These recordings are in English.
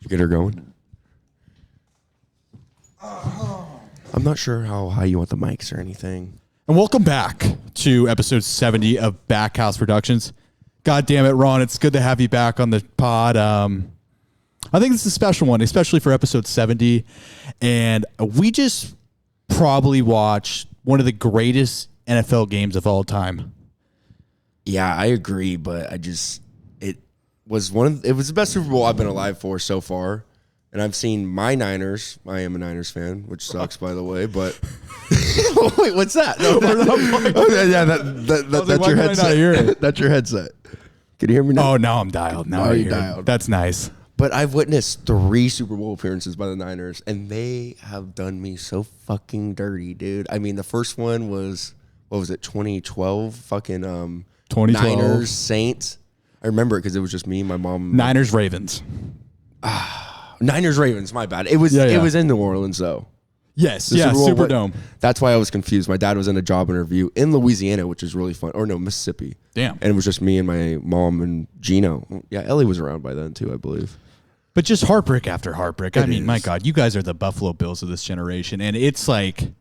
Get her going. I'm not sure how high you want the mics or anything. And welcome back to episode 70 of Backhouse Productions. God damn it, Ron. It's good to have you back on the pod. I think this is a special one, especially for episode 70. And we just probably watched one of the greatest NFL games of all time. Yeah, I agree, but it was the best Super Bowl I've been alive for so far. And I've seen my Niners. I am a Niners fan, which sucks, by the way. But wait, what's that? No, that's your headset. That's your headset. Can you hear me now? Oh, now I'm dialed. Now you're dialed. That's nice. But I've witnessed 3 Super Bowl appearances by the Niners, and they have done me so fucking dirty, dude. I mean, the first one was, what was it, 2012? Fucking 2012. Niners, Saints. I remember it because it was just me, my mom. Niners, Ravens. Niners, Ravens, my bad. It was in New Orleans, though. Yes, The Super Bowl, Superdome. That's why I was confused. My dad was in a job interview in Louisiana, which is really fun. Or no, Mississippi. Damn. And it was just me and my mom and Gino. Yeah, Ellie was around by then, too, I believe. But just heartbreak after heartbreak. I mean, my God, you guys are the Buffalo Bills of this generation. And it's like,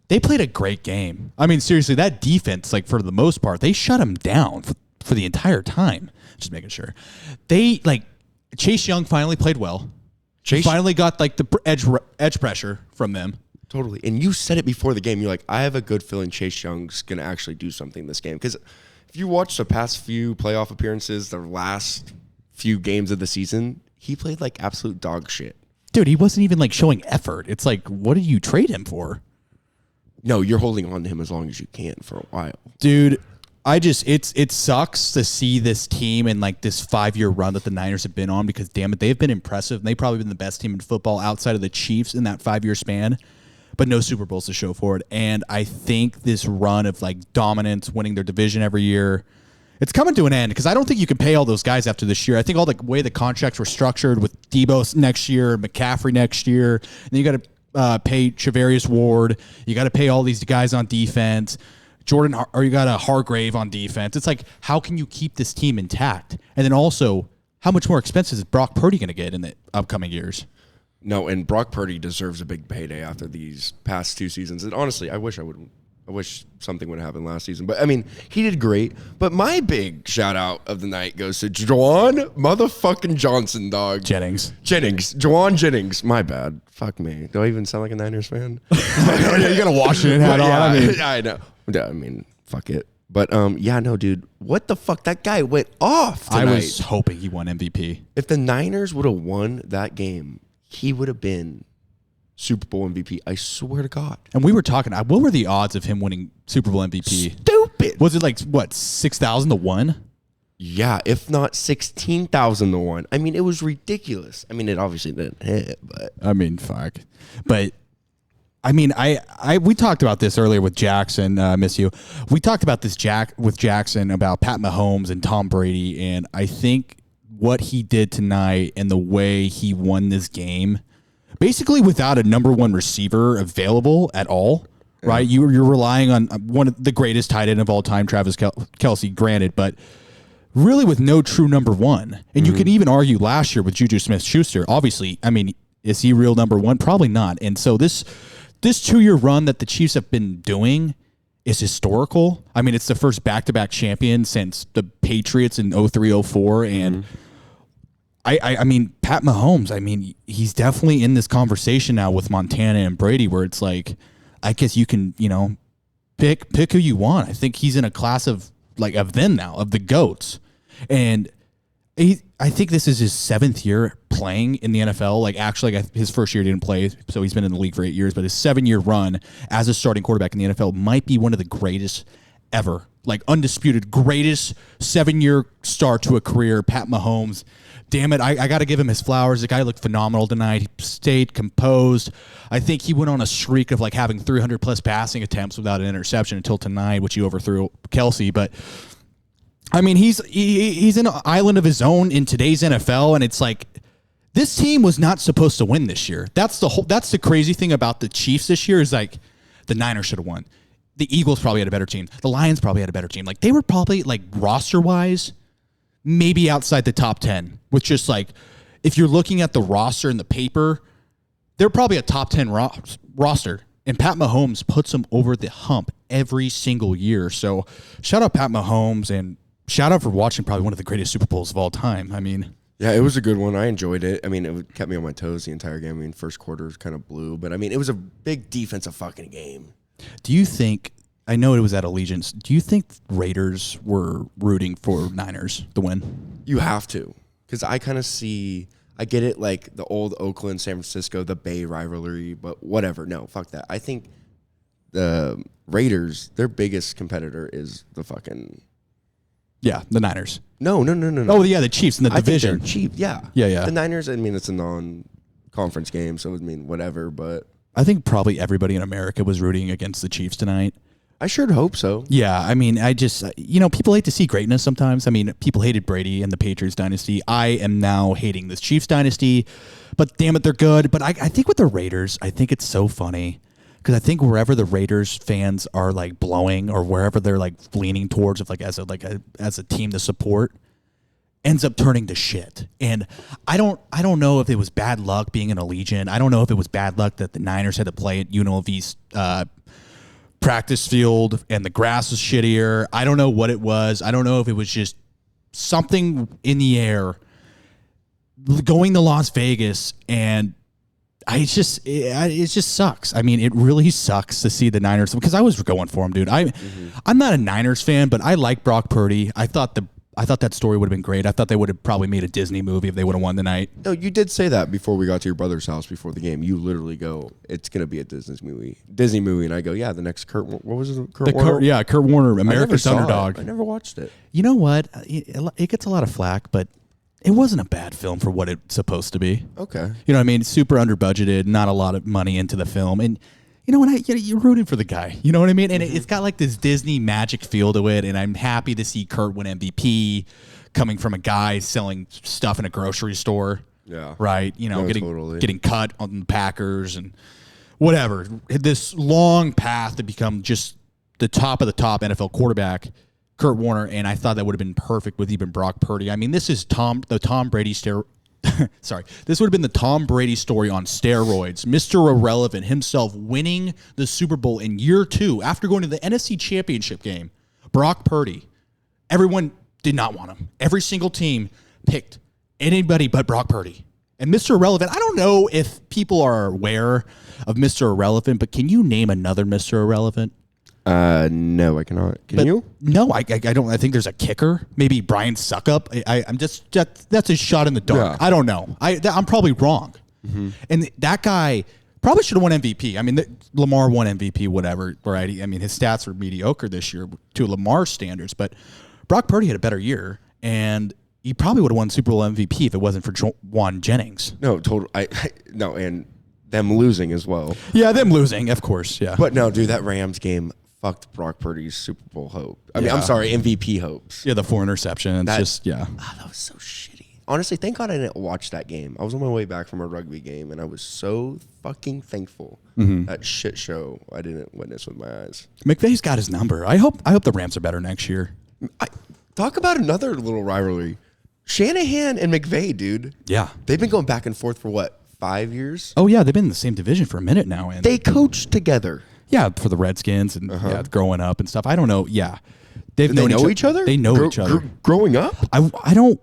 they played a great game. I mean, seriously, that defense, like for the most part, they shut them down for the entire time. Just making sure. Chase Young finally played well. Chase finally got like the edge pressure from them. Totally. And you said it before the game. You're like, I have a good feeling Chase Young's going to actually do something this game. Because if you watch the past few playoff appearances, the last few games of the season, he played like absolute dog shit. Dude, he wasn't even like showing effort. It's like, what did you trade him for? No, you're holding on to him as long as you can for a while. Dude, it sucks to see this team in like this 5-year run that the Niners have been on because, damn it, they've been impressive. And they've probably been the best team in football outside of the Chiefs in that 5-year span, but no Super Bowls to show for it. And I think this run of like dominance, winning their division every year, it's coming to an end because I don't think you can pay all those guys after this year. I think all the way the contracts were structured with Debo next year, McCaffrey next year, and then you got to pay Charvarius Ward. You got to pay all these guys on defense. You got a Hargrave on defense. It's like, how can you keep this team intact? And then also, how much more expensive is Brock Purdy going to get in the upcoming years? No, and Brock Purdy deserves a big payday after these past 2 seasons. And honestly, I wish something would have happened last season. But I mean, he did great. But my big shout out of the night goes to Juwan motherfucking Johnson, dog. Jennings. Juwan Jennings. My bad. Fuck me. Do I even sound like a Niners fan? You got a Washington hat on. I know. I mean, fuck it. But no, dude. What the fuck? That guy went off tonight. I was hoping he won MVP. If the Niners would have won that game, he would have been Super Bowl MVP. I swear to God. And we were talking, what were the odds of him winning Super Bowl MVP? Stupid. Was it like, what, 6,000 to 1? Yeah, if not 16,000 to 1. I mean, it was ridiculous. I mean, it obviously didn't hit, but. I mean, fuck. But, I mean, we talked about this earlier with Jackson, miss you. We talked about this with Jackson about Pat Mahomes and Tom Brady, and I think what he did tonight and the way he won this game, basically without a number 1 receiver available at all, right? You're relying on one of the greatest tight end of all time, Travis Kelce, granted, but really with no true number 1. And you can even argue last year with Juju Smith-Schuster. Obviously, I mean, is he real number 1? Probably not. And so this 2-year run that the Chiefs have been doing is historical. I mean, it's the first back-to-back champion since the Patriots in 03-04, and I mean, Pat Mahomes, I mean, he's definitely in this conversation now with Montana and Brady where it's like, I guess you can, pick who you want. I think he's in a class of them now, of the GOATs. And I think this is his 7th year playing in the NFL. Like, actually, his first year he didn't play, so he's been in the league for 8 years. But his 7-year run as a starting quarterback in the NFL might be one of the greatest ever. Like, undisputed greatest 7-year start to a career, Pat Mahomes. Damn it, I got to give him his flowers. The guy looked phenomenal tonight. He stayed composed. I think he went on a streak of like having 300-plus passing attempts without an interception until tonight, which he overthrew Kelce. But I mean, he's in an island of his own in today's NFL, and it's like this team was not supposed to win this year. That's the crazy thing about the Chiefs this year is like the Niners should have won. The Eagles probably had a better team. The Lions probably had a better team. Like they were probably like roster-wise maybe outside the top 10 with just like if you're looking at the roster and the paper, they're probably a top 10 roster. And Pat Mahomes puts them over the hump every single year. So shout out Pat Mahomes, and shout out for watching probably one of the greatest Super Bowls of all time. I mean, yeah, it was a good one. I enjoyed it. I mean, it kept me on my toes the entire game. I mean, first quarter was kind of blue, but I mean, it was a big defensive fucking game. do you think, I know it was at Allegiance, do you think Raiders were rooting for Niners to win? You have to, because I kind of see, I get it, like the old Oakland, San Francisco, the Bay rivalry, but whatever. No, fuck that. I think the Raiders, their biggest competitor is the fucking... Yeah, the Niners. No. Oh, yeah, the Chiefs in the division. I think they're cheap, yeah. Yeah. The Niners, I mean, it's a non-conference game, so I mean, whatever, but... I think probably everybody in America was rooting against the Chiefs tonight. I sure hope so. Yeah, I mean, I just, people hate to see greatness sometimes. I mean, people hated Brady and the Patriots dynasty. I am now hating this Chiefs dynasty, but damn it, they're good. But I think with the Raiders, I think it's so funny because I think wherever the Raiders fans are like blowing or wherever they're like leaning towards of like as a team to support ends up turning to shit. And I don't know if it was bad luck being in Allegiant. I don't know if it was bad luck that the Niners had to play at UNLV's practice field and the grass was shittier. I don't know what it was. I don't know if it was just something in the air going to Las Vegas, and it just sucks. I mean, it really sucks to see the Niners because I was going for them, dude. I'm not a Niners fan, but I like Brock Purdy. I thought that story would have been great. I thought they would have probably made a Disney movie if they would have won tonight. No, you did say that before we got to your brother's house before the game. You literally go, "It's gonna be a Disney movie," and I go, "Yeah, the next Kurt. What was it? Kurt Warner? Kurt Warner, America's Underdog." I never watched it. You know what? It gets a lot of flack, but it wasn't a bad film for what it's supposed to be. Okay. You know what I mean? Super under budgeted, not a lot of money into the film. And you know what? You're rooting for the guy. You know what I mean? And it's got like this Disney magic feel to it. And I'm happy to see Kurt win MVP coming from a guy selling stuff in a grocery store. Yeah. Right? Totally. Getting cut on the Packers and whatever. This long path to become just the top of the top NFL quarterback. Kurt Warner, and I thought that would have been perfect with even Brock Purdy. I mean, this is the Tom Brady Sorry, this would have been the Tom Brady story on steroids. Mr. Irrelevant himself winning the Super Bowl in year 2 after going to the NFC Championship game. Brock Purdy. Everyone did not want him. Every single team picked anybody but Brock Purdy. And Mr. Irrelevant, I don't know if people are aware of Mr. Irrelevant, but can you name another Mr. Irrelevant? No, I cannot. Can you? No, I don't. I think there's a kicker. Maybe Brian Suckup. I'm just that's a shot in the dark. Yeah. I don't know. I'm probably wrong. Mm-hmm. And that guy probably should have won MVP. I mean, Lamar won MVP, whatever. Right? I mean, his stats were mediocre this year to Lamar standards, but Brock Purdy had a better year, and he probably would have won Super Bowl MVP if it wasn't for Juan Jennings. No, total. No, and them losing as well. Yeah, them losing, of course. Yeah, but no, dude, that Rams game fucked Brock Purdy's Super Bowl hope. I mean, I'm sorry, MVP hopes. Yeah, the 4 interceptions. That was so shitty. Honestly, thank God I didn't watch that game. I was on my way back from a rugby game, and I was so fucking thankful that shit show I didn't witness with my eyes. McVay's got his number. I hope the Rams are better next year. Talk about another little rivalry. Shanahan and McVay, dude. Yeah. They've been going back and forth for what, 5 years? Oh, yeah, they've been in the same division for a minute now. And they coached together. Yeah, for the Redskins and growing up and stuff. I don't know. Yeah, They know each other. They know each other. Growing up, I don't.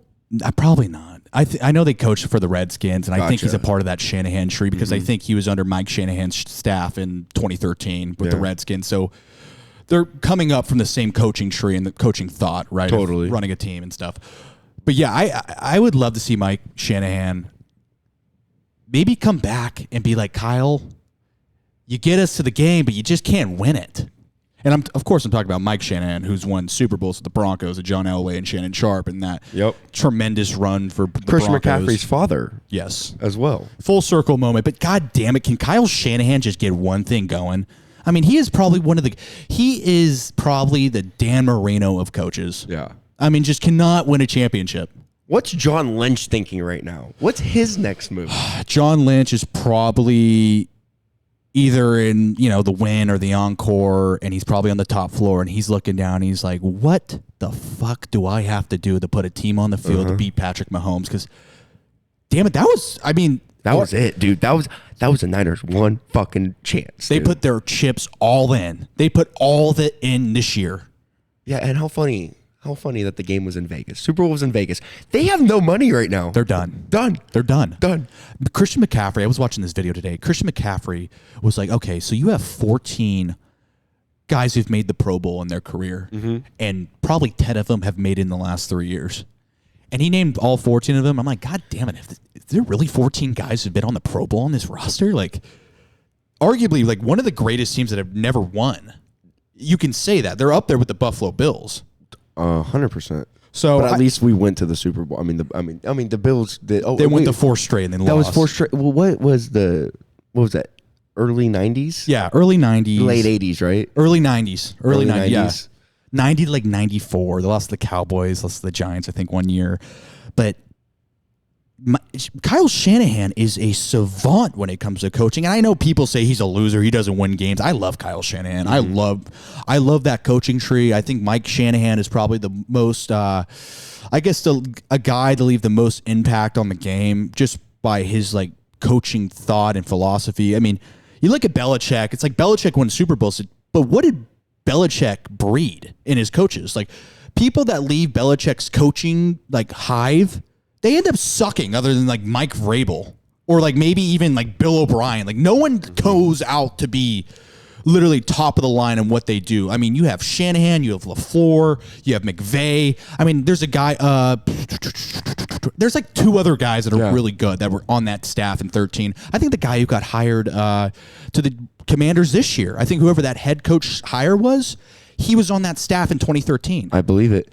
Probably not. I know they coached for the Redskins, and I think he's a part of that Shanahan tree because I think he was under Mike Shanahan's staff in 2013 with the Redskins. So they're coming up from the same coaching tree and the coaching thought, right? Totally running a team and stuff. But yeah, I would love to see Mike Shanahan maybe come back and be like, Kyle, you get us to the game, but you just can't win it. And I'm talking about Mike Shanahan, who's won Super Bowls with the Broncos, with John Elway and Shannon Sharp, and that tremendous run for the Christian Broncos. McCaffrey's father. Yes. As well. Full circle moment. But God damn it, can Kyle Shanahan just get one thing going? I mean, he is probably the Dan Marino of coaches. Yeah. I mean, just cannot win a championship. What's John Lynch thinking right now? What's his next move? John Lynch is probably either in, the win or the encore, and he's probably on the top floor, and he's looking down, and he's like, what the fuck do I have to do to put a team on the field to beat Patrick Mahomes? Because damn it, that was it, dude. That was the Niners' one fucking chance. They put their chips all in. They put all of it in this year. Yeah, and how funny that the game was in Vegas. Super Bowl was in Vegas. They have no money right now. They're done. They're done. Christian McCaffrey, I was watching this video today. Christian McCaffrey was like, okay, so you have 14 guys who've made the Pro Bowl in their career, and probably 10 of them have made it in the last 3 years. And he named all 14 of them. I'm like, God damn it. Is there really 14 guys who've been on the Pro Bowl on this roster? Like, arguably, like one of the greatest teams that have never won. You can say that. They're up there with the Buffalo Bills. 100%. So, but at least we went to the Super Bowl. I mean, the Bills. They went to 4 straight and then lost. That was 4 straight. Well, what was that? Early 90s? Yeah, early 90s. Late 80s, right? Early 90s. Early 90s. Yeah. 90 to like 94. They lost to the Cowboys, lost to the Giants, I think, one year. But Kyle Shanahan is a savant when it comes to coaching. And I know people say he's a loser. He doesn't win games. I love Kyle Shanahan. I love that coaching tree. I think Mike Shanahan is probably the most, a guy to leave the most impact on the game just by his like coaching thought and philosophy. I mean, you look at Belichick. It's like Belichick won Super Bowls, but what did Belichick breed in his coaches? Like people that leave Belichick's coaching like hive, they end up sucking other than like Mike Vrabel or like maybe even like Bill O'Brien. Like no one goes out to be literally top of the line in what they do. I mean, you have Shanahan, you have LaFleur, you have McVay. I mean, there's a guy, there's like 2 other guys that are really good that were on that staff in 13. I think the guy who got hired to the Commanders this year, I think whoever that head coach hire was, he was on that staff in 2013. I believe it.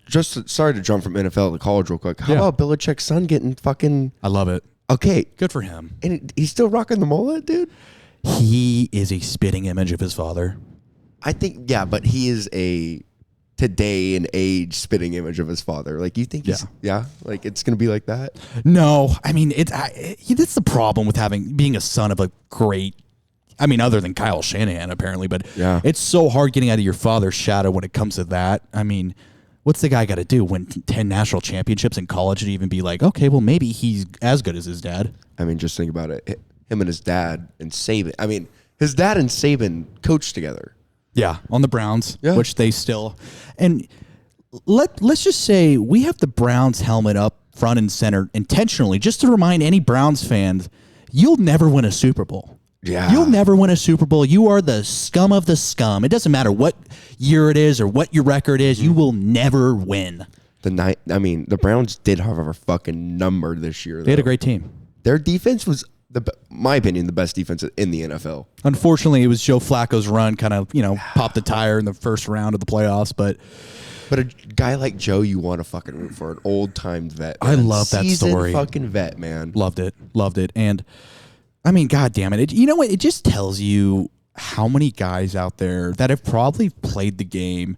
Just sorry to jump from NFL to college real quick. How about Belichick's son getting fucking... I love it. Okay. Good for him. And he's still rocking the mullet, dude? He is a spitting image of his father. I think, yeah, but he is a today and age spitting image of his father. Like, you think he's... Yeah? Like, it's going to be like that? No. I mean, that's the problem with being a son of a great... I mean, other than Kyle Shanahan, apparently. But it's so hard getting out of your father's shadow when it comes to that. I mean... What's the guy got to do? Win 10 national championships in college to even be like, okay, well, maybe he's as good as his dad? I mean, just think about it. Him and his dad and Saban. I mean, his dad and Saban coached together. Yeah, on the Browns, which they still... And let's just say we have the Browns helmet up front and center intentionally just to remind any Browns fans, you'll never win a Super Bowl. Yeah. You'll never win a Super Bowl. You are the scum of the scum. It doesn't matter what year it is or what your record is. You will never win. The Browns did have a fucking number this year. They had a great team. Their defense was, my opinion, the best defense in the NFL. Unfortunately, it was Joe Flacco's run kind of, popped the tire in the first round of the playoffs. But a guy like Joe, you want to fucking root for, an old-time vet. Man. I love that story. Seasoned fucking vet, man. Loved it. And... I mean, God damn it. You know what? It just tells you how many guys out there that have probably played the game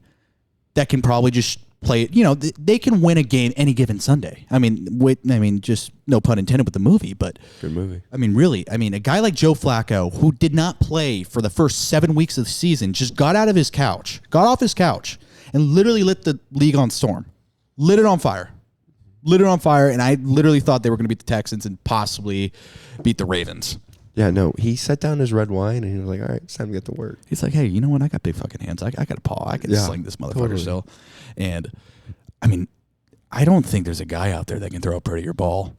that can probably just play it. They can win a game any given Sunday. I mean, just no pun intended with the movie, but good movie. I mean, really, a guy like Joe Flacco who did not play for the first 7 weeks of the season just got off his couch, and literally lit the league on storm, lit it on fire. And I literally thought they were going to beat the Texans and possibly beat the Ravens. Yeah, no, he set down his red wine and he was like, all right, it's time to get to work. He's like, hey, you know what? I got big fucking hands. I got a paw. I can sling this motherfucker still. And, I mean, I don't think there's a guy out there that can throw a prettier ball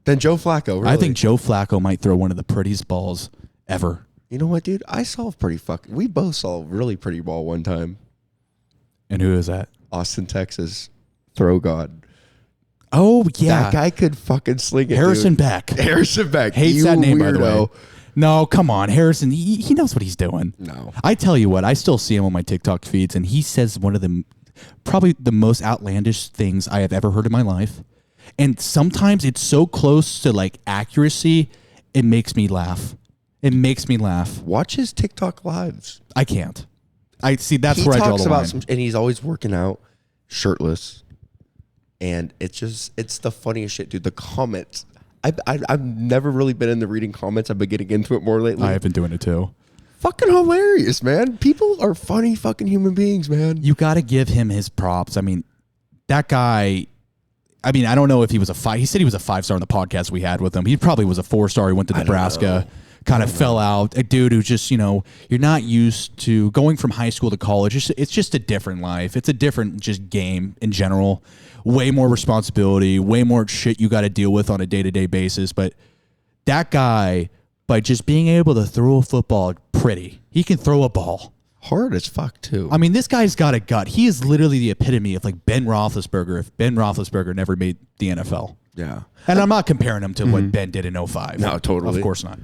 than Joe Flacco, really. I think Joe Flacco might throw one of the prettiest balls ever. You know what, dude? We both saw a really pretty ball one time. And who is that? Austin, Texas. Throw God. Oh, yeah. That guy could fucking sling it, Harrison Beck. Hates that name, by the way. No, come on. Harrison, he knows what he's doing. No. I tell you what, I still see him on my TikTok feeds, and he says one of the probably the most outlandish things I have ever heard in my life. And sometimes it's so close to like accuracy, it makes me laugh. Watch his TikTok lives. I can't. I see. That's where I draw the line. And he's always working out, shirtless. And it's the funniest shit, dude. The comments. I've never really been into reading comments. I've been getting into it more lately. I have been doing it too. Fucking hilarious, man. People are funny fucking human beings, man. You got to give him his props. I mean, that guy, I mean, I don't know if he was a 5. He said he was a 5-star in the podcast we had with him. He probably was a 4-star. He went to Nebraska, kind of fell out. A dude who's just, you're not used to going from high school to college. It's just a different life. It's a different just game in general. Way more responsibility, way more shit you got to deal with on a day-to-day basis. But that guy, by just being able to throw a football pretty, he can throw a ball. Hard as fuck, too. I mean, this guy's got a gut. He is literally the epitome of like Ben Roethlisberger if Ben Roethlisberger never made the NFL. Yeah. And I'm not comparing him to what Ben did in 05. No, totally. Of course not.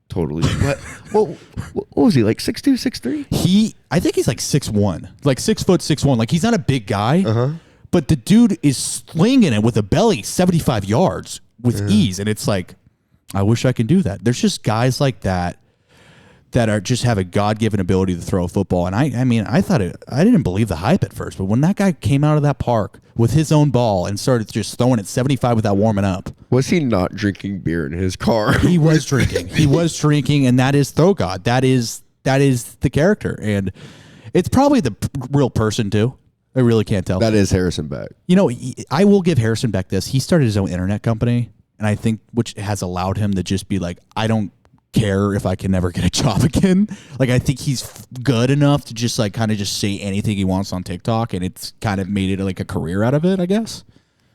Totally. What was he, like 6'2", 6'3"? I think he's like 6'1", like 6 foot 6'1". Like he's not a big guy, but the dude is slinging it with a belly 75 yards with ease. And it's like, I wish I could do that. There's just guys like that are just have a God-given ability to throw a football. And I mean, I didn't believe the hype at first, but when that guy came out of that park with his own ball and started just throwing it 75 without warming up. Was he not drinking beer in his car? He was drinking. He was drinking, and that is Throw God. That is the character. And it's probably the real person, too. I really can't tell. That is Harrison Beck. I will give Harrison Beck this. He started his own internet company, and I think which has allowed him to just be like, I don't care if I can never get a job again. Like, I think he's good enough to just like kind of just say anything he wants on TikTok, and it's kind of made it like a career out of it, I guess.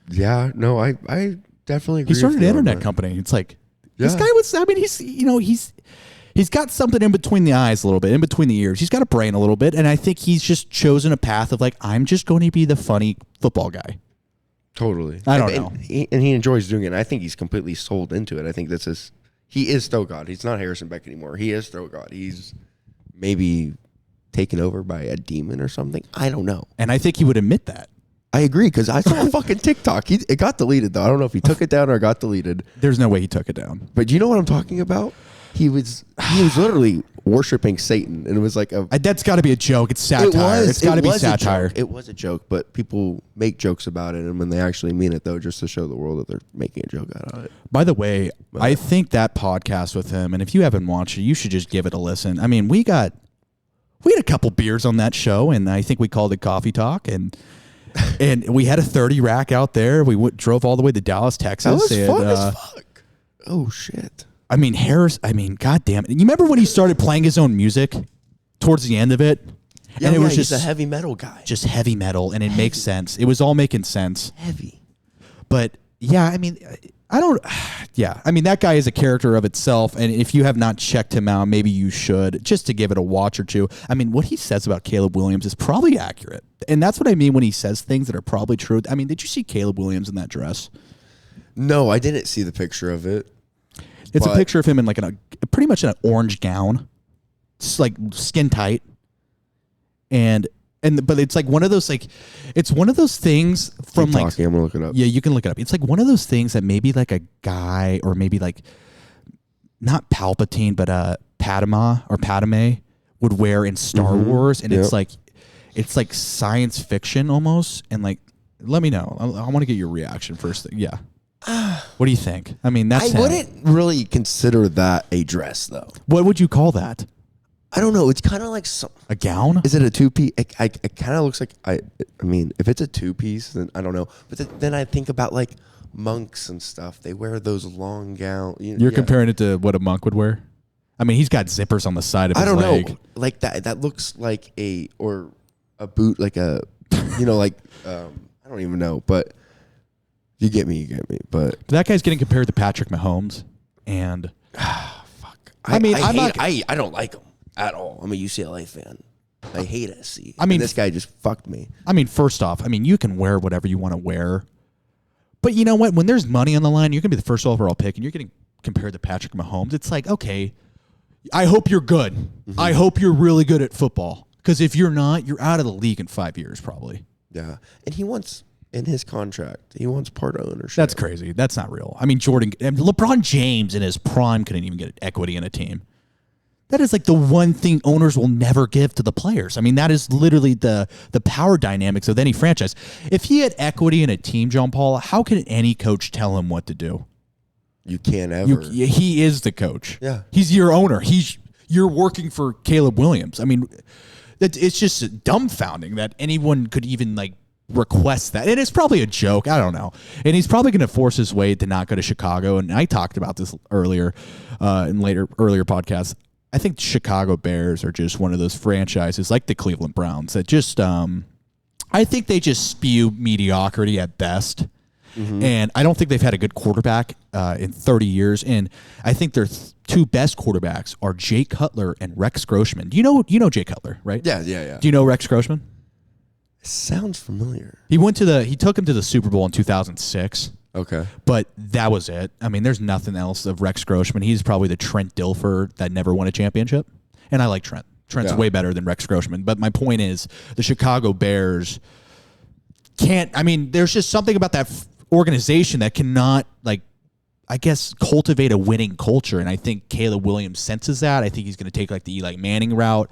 Yeah, no, I definitely agree. He started an internet company. It's like this guy was. I mean, he's got something in between the eyes a little bit, in between the ears. He's got a brain a little bit, and I think he's just chosen a path of like, I'm just going to be the funny football guy. Totally. I don't know. And he enjoys doing it. And I think he's completely sold into it. I think he is Throw God. He's not Harrison Beck anymore. He is Throw God. He's maybe taken over by a demon or something. I don't know. And I think he would admit that. I agree, because I saw a fucking TikTok. It got deleted, though. I don't know if he took it down or it got deleted. There's no way he took it down. But do you know what I'm talking about? He was literally worshiping Satan, and it was like that's got to be a joke. It's satire. It's got to be satire. It was a joke, but people make jokes about it, and when they actually mean it, though, just to show the world that they're making a joke out of it. By the way, I think that podcast with him, and if you haven't watched it, you should just give it a listen. I mean, we had a couple beers on that show, and I think we called it Coffee Talk, and we had a 30 rack out there. We drove all the way to Dallas, Texas. That was fun as fuck. Oh shit. I mean, God damn it. You remember when he started playing his own music towards the end of it? Yeah, and it was just a heavy metal guy. Just heavy metal, and it makes sense. It was all making sense. Heavy. But yeah, I mean, that guy is a character of itself, and if you have not checked him out, maybe you should, just to give it a watch or two. I mean, what he says about Caleb Williams is probably accurate, and that's what I mean when he says things that are probably true. I mean, did you see Caleb Williams in that dress? No, I didn't see the picture of it. It's a picture of him in like pretty much an orange gown. It's like skin tight. But it's like one of those things from Keep talking, I'm gonna look it up. Yeah, you can look it up. It's like one of those things that maybe like a guy, or maybe like not Palpatine, but Padme would wear in Star Wars, and it's like science fiction almost. And like, let me know. I want to get your reaction first. Yeah. What do you think? I mean, I wouldn't really consider that a dress, though. What would you call that? I don't know. It's kind of like a gown. Is it a two-piece? It kind of looks like I mean, if it's a two-piece, then I don't know. But then I think about like monks and stuff. They wear those long gowns. You're comparing it to what a monk would wear. I mean, he's got zippers on the side of his leg. I don't know. Like that. That looks like a boot, like a like I don't even know, but. You get me. But that guy's getting compared to Patrick Mahomes, and fuck. I don't like him at all. I'm a UCLA fan. I hate SC. I mean, this guy just fucked me. I mean, first off, you can wear whatever you want to wear, but you know what? When there's money on the line, you're gonna be the first overall pick, and you're getting compared to Patrick Mahomes. It's like, okay, I hope you're good. Mm-hmm. I hope you're really good at football, because if you're not, you're out of the league in 5 years probably. Yeah, and he wants. In his contract, he wants part ownership. That's crazy. That's not real. I mean, LeBron James in his prime couldn't even get equity in a team. That is like the one thing owners will never give to the players. I mean, that is literally the power dynamics of any franchise. If he had equity in a team, Jonpaul, how can any coach tell him what to do? You can't ever. He is the coach. Yeah. He's your owner. You're working for Caleb Williams. I mean, it's just dumbfounding that anyone could even like request that. And it's probably a joke. I don't know. And he's probably going to force his way to not go to Chicago. And I talked about this earlier in earlier podcasts. I think Chicago Bears are just one of those franchises like the Cleveland Browns that just I think they just spew mediocrity at best. Mm-hmm. And I don't think they've had a good quarterback in 30 years. And I think their two best quarterbacks are Jay Cutler and Rex Grossman. You know Jay Cutler, right? Yeah. Do you know Rex Grossman? Sounds familiar. He took him to the Super Bowl in 2006. Okay. But that was it. I mean, there's nothing else of Rex Grossman. He's probably the Trent Dilfer that never won a championship. And I like Trent. Trent's way better than Rex Grossman. But my point is the Chicago Bears there's just something about that organization that cannot, I guess, cultivate a winning culture. And I think Caleb Williams senses that. I think he's going to take the Eli Manning route.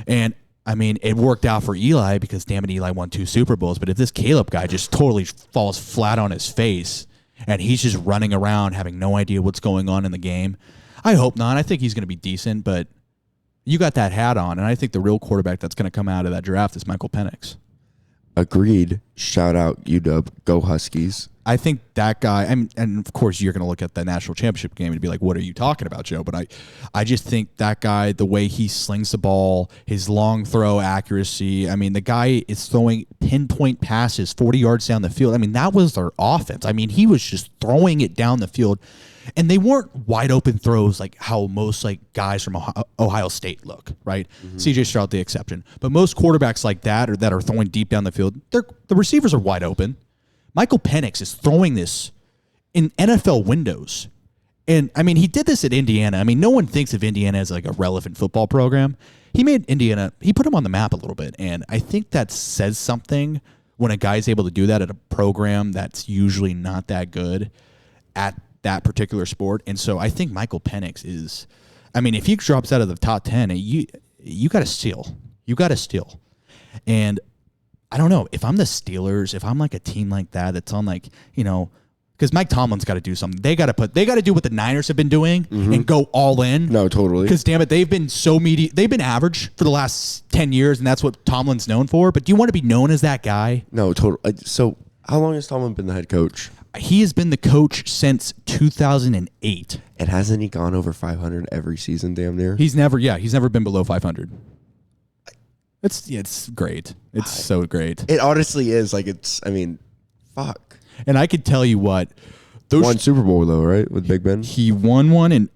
And it worked out for Eli because, damn it, Eli won 2 Super Bowls. But if this Caleb guy just totally falls flat on his face and he's just running around having no idea what's going on in the game, I hope not. I think he's going to be decent, but you got that hat on, and I think the real quarterback that's going to come out of that draft is Michael Penix. Agreed. Shout out UW. Go Huskies. I think that guy, and of course you're going to look at the national championship game and be like, what are you talking about, Joe? But I just think that guy, the way he slings the ball, his long throw accuracy, the guy is throwing pinpoint passes 40 yards down the field. That was their offense. He was just throwing it down the field. And they weren't wide open throws like how most guys from Ohio State look, right? Mm-hmm. C.J. Stroud the exception. But most quarterbacks like that or that are throwing deep down the field, the receivers are wide open. Michael Penix is throwing this in NFL windows. And, he did this at Indiana. No one thinks of Indiana as a relevant football program. He made Indiana, he put them on the map a little bit. And I think that says something when a guy's able to do that at a program that's usually not that good at that particular sport. And so I think Michael Penix is, if he drops out of the top 10, you got to steal. You got to steal. And I don't know, if I'm the Steelers, if I'm a team like that's on because Mike Tomlin's got to do something. They got to do what the Niners have been doing and go all in. No, totally. Because damn it, they've been they've been average for the last 10 years, and that's what Tomlin's known for. But do you want to be known as that guy? No, totally. So how long has Tomlin been the head coach? He has been the coach since 2008. And hasn't he gone over 500 every season, damn near? He's never been below 500. It's great. It's so great. It honestly is. Fuck. And I could tell you what. One Super Bowl, though, right? With Big Ben? He won one and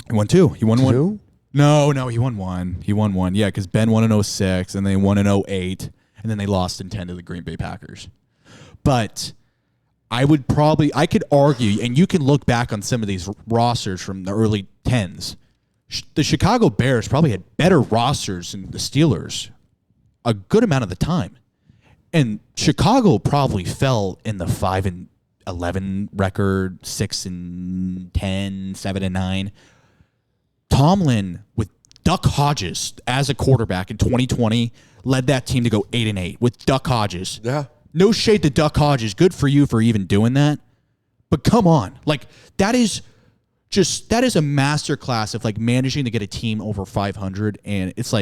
he won 2. He won 2? 1. No, he won 1. He won 1. Yeah, because Ben won in 06, and they won in 08, and then they lost in 10 to the Green Bay Packers. But I could argue, and you can look back on some of these rosters from the early 10s. The Chicago Bears probably had better rosters than the Steelers a good amount of the time. And Chicago probably fell in the 5-11 record, 6-10, 7-9. Tomlin, with Duck Hodges as a quarterback in 2020, led that team to go 8-8 with Duck Hodges. Yeah. No shade to Duck Hodges. Good for you for even doing that. But come on. That is a masterclass of managing to get a team over 500. And it's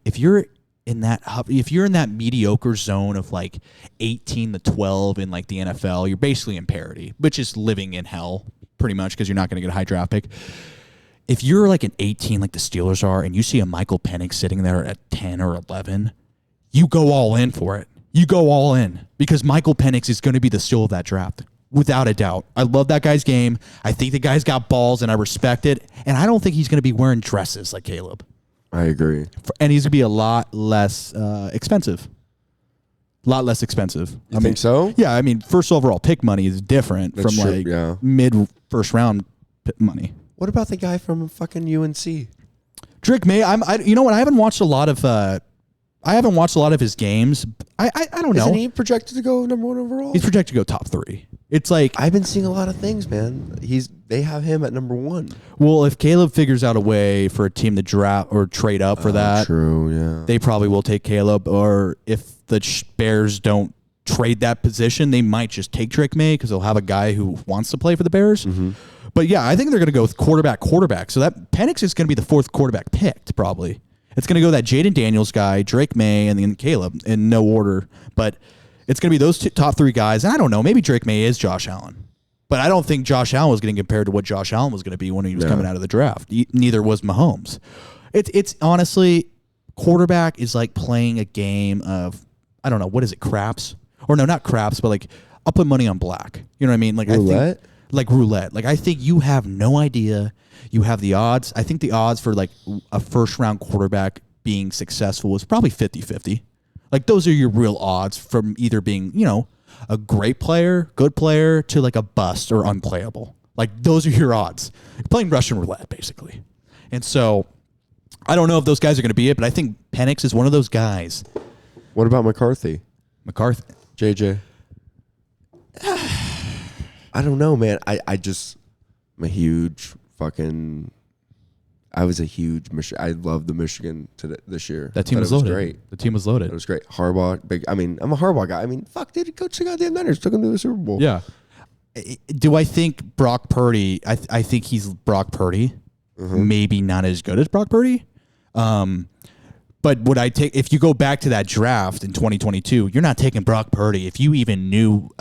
if you're in that mediocre zone of 18 to 12 in the NFL, you're basically in parity, which is living in hell pretty much because you're not going to get a high draft pick. If you're an 18 like the Steelers are and you see a Michael Penix sitting there at 10 or 11, you go all in for it. You go all in because Michael Penix is going to be the steal of that draft. Without a doubt. I love that guy's game. I think the guy's got balls, and I respect it. And I don't think he's going to be wearing dresses like Caleb. I agree. And he's going to be a lot less expensive. A lot less expensive. You think so? Yeah, first overall pick money is different from mid-first round money. What about the guy from fucking UNC? Drake May. You know what? I haven't watched a lot of his games. I don't know. Isn't he projected to go number 1 overall? He's projected to go top 3. It's I've been seeing a lot of things, man. They have him at number 1. Well, if Caleb figures out a way for a team to draft or trade up for that, true, yeah, they probably will take Caleb. Or if the Bears don't trade that position, they might just take Drake May because they'll have a guy who wants to play for the Bears. Mm-hmm. But yeah, I think they're going to go with quarterback. So that Penix is going to be the 4th quarterback picked probably. It's going to go that Jaden Daniels guy, Drake May, and then Caleb in no order. But It's going to be those top 3 guys. And I don't know, maybe Drake May is Josh Allen. But I don't think Josh Allen was getting compared to what Josh Allen was going to be when he was coming out of the draft. Neither was Mahomes. It's honestly, quarterback is like playing a game of, I don't know, what is it, craps? Or no, not craps, but like, I'll put money on black. You know what I mean? Like roulette? Like roulette. Like I think you have no idea. You have the odds. I think the odds for like a first-round quarterback being successful is probably 50-50. Like those are your real odds from either being, a great player, good player, to like a bust or unplayable. Like those are your odds. You're playing Russian roulette, basically. And so I don't know if those guys are going to be it, but I think Penix is one of those guys. What about McCarthy? JJ. I don't know, man. I'm a huge fucking. I was a huge I loved the Michigan this year. That team was loaded. Great. The team was loaded. It was great. Harbaugh, big. I mean, I'm a Harbaugh guy. I mean, fuck, dude, coach the goddamn Niners, took him to the Super Bowl. Yeah. Do I think Brock Purdy? I think he's Brock Purdy. Mm-hmm. Maybe not as good as Brock Purdy. But would I take, if you go back to that draft in 2022, you're not taking Brock Purdy. If you even knew,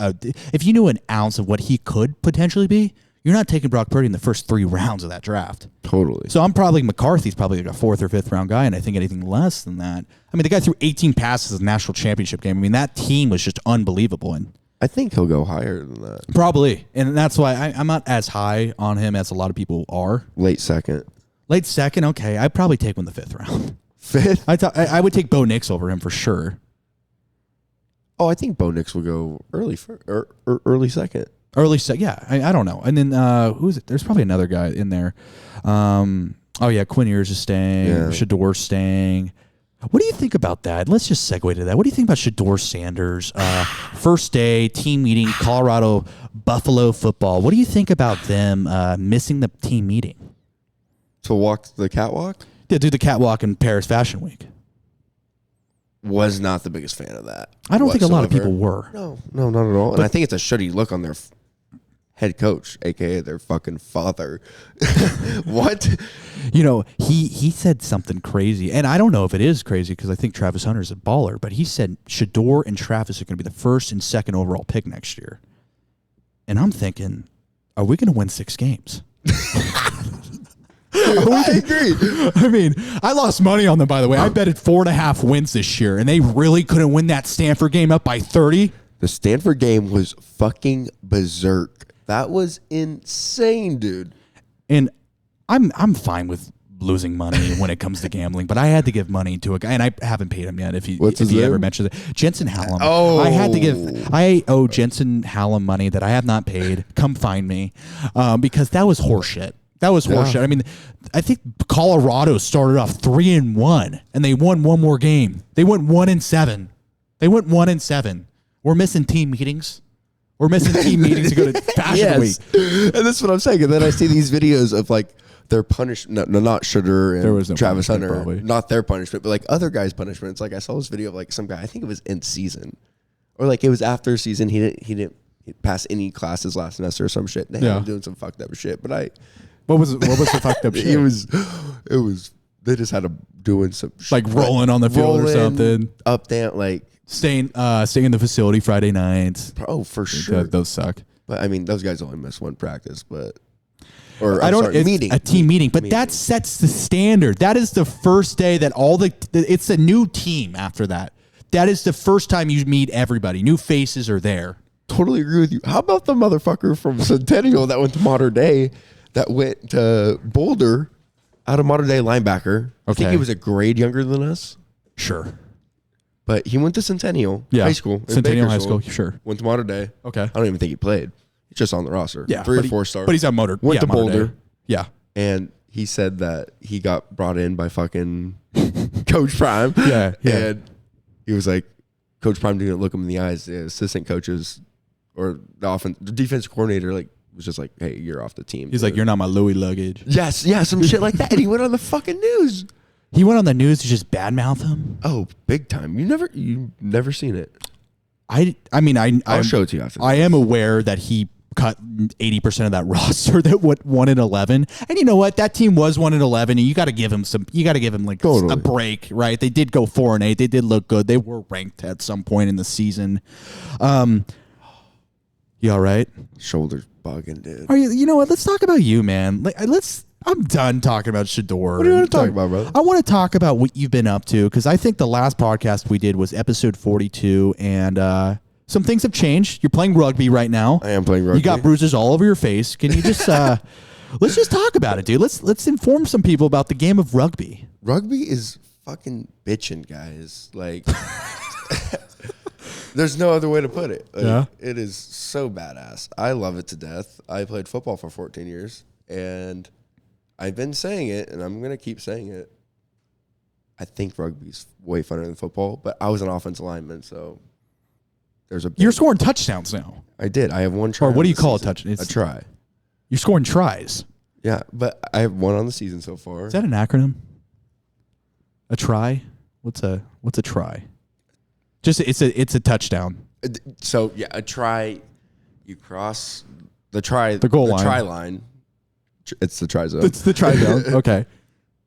if you knew an ounce of what he could potentially be, you're not taking Brock Purdy in the first 3 rounds of that draft. Totally. So McCarthy's probably like a 4th or 5th round guy, and I think anything less than that. I mean, the guy threw 18 passes in the national championship game. I mean, that team was just unbelievable. And I think he'll go higher than that. Probably. And that's why I'm not as high on him as a lot of people are. Late second, okay. I'd probably take him in the 5th round. 5th? I would take Bo Nix over him for sure. Oh, I think Bo Nix will go early early second. Yeah. I don't know. And then who's it? There's probably another guy in there. Quinn Ewers is staying. Yeah. Shador's staying. What do you think about that? Let's just segue to that. What do you think about Shador Sanders? First day, team meeting, Colorado Buffalo football. What do you think about them missing the team meeting? To walk the catwalk? Yeah, do the catwalk in Paris Fashion Week. Was not the biggest fan of that. I don't think a lot of people were. No, not at all. And I think it's a shitty look on their head coach, a.k.a. their fucking father. What? He said something crazy, and I don't know if it is crazy because I think Travis Hunter's a baller, but he said Shador and Travis are going to be the 1st and 2nd overall pick next year. And I'm thinking, are we going to win 6 games? I agree. I mean, I lost money on them, by the way. I betted 4.5 wins this year, and they really couldn't win that Stanford game up by 30. The Stanford game was fucking berserk. That was insane, dude. And I'm fine with losing money when it comes to gambling, but I had to give money to a guy, and I haven't paid him yet. If he ever mentions it, Jensen Hallam. Oh, I owe Jensen Hallam money that I have not paid. Come find me, because that was horseshit. That was horseshit. I mean, I think Colorado started off 3-1, and they won one more game. They went 1-7. We're missing team meetings. We're missing team meetings to go to Fashion Week. And that's what I'm saying. And then I see these videos of like their punishment. No, not Shador and Travis Hunter. Probably. Not their punishment, but like other guys' punishments. Like I saw this video of like some guy. I think it was in season, or like it was after season. He didn't pass any classes last semester or some shit. They had him doing some fucked up shit. But what was the fucked up shit? It was. They just had him doing some shit. Like rolling on the field or something. Up down like. Staying in the facility Friday nights. Oh, for sure. Those suck. But I mean, those guys only miss one practice, but meeting. A team meeting, but that sets the standard. That is the first day that it's a new team after that. That is the first time you meet everybody. New faces are there. Totally agree with you. How about the motherfucker from Centennial that went to Modern Day, that went to Boulder, out of Modern Day linebacker? I think he was a grade younger than us. Sure. But he went to Centennial High School. Centennial High School, sure. Went to Modern Day. Okay. I don't even think he played. He's just on the roster. Yeah. 3 or 4 stars. But he's on Motor. Went to Boulder. Day. Yeah. And he said that he got brought in by fucking Coach Prime. Yeah. And he was like, Coach Prime didn't look him in the eyes. The assistant coaches or the defense coordinator was just like, hey, you're off the team. He's like, you're not my Louis luggage. Yes. Yeah. Some shit like that. And he went on the fucking news. He went on the news to just badmouth him? Oh, big time. You've never seen it. I mean, I'll show it to you after. I am aware that he cut 80% of that roster that went 1-11. And you know what? That team was 1-11, and you got to give them like a break, right? They did go 4-8. They did look good. They were ranked at some point in the season. You all right? Shoulders bugging, dude. You know what? Let's talk about you, man. I'm done talking about Shador. What do you want to talk about, brother? I want to talk about what you've been up to, because I think the last podcast we did was episode 42, and some things have changed. You're playing rugby right now. I am playing rugby. You got bruises all over your face. Can you just let's just talk about it, dude? Let's inform some people about the game of rugby. Rugby is fucking bitching, guys. Like, there's no other way to put it. Like, it is so badass. I love it to death. I played football for 14 years, and I've been saying it, and I'm going to keep saying it. I think rugby's way funner than football, but I was an offensive lineman, so you're scoring touchdowns now. I did. I have one try. Or what do you call a touchdown? A try. You're scoring tries. Yeah, but I have one on the season so far. Is that an acronym? A try? What's a try? Just it's a touchdown. So yeah, a try. You cross the goal line. Try line. It's the try zone. It's the try zone. Okay.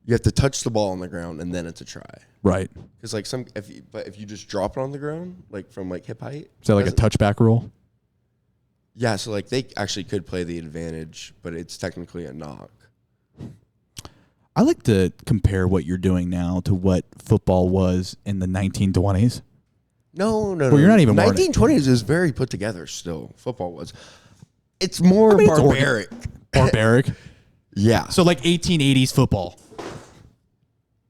You have to touch the ball on the ground, and then it's a try. Right. Because like if you just drop it on the ground, like from like hip height. Is that like a touchback rule? Yeah. So like they actually could play the advantage, but it's technically a knock. I like to compare what you're doing now to what football was in the 1920s. No. Well, you're not even 1920s is very put together still. Football was. It's more barbaric. Barbaric? Yeah. So like 1880s football.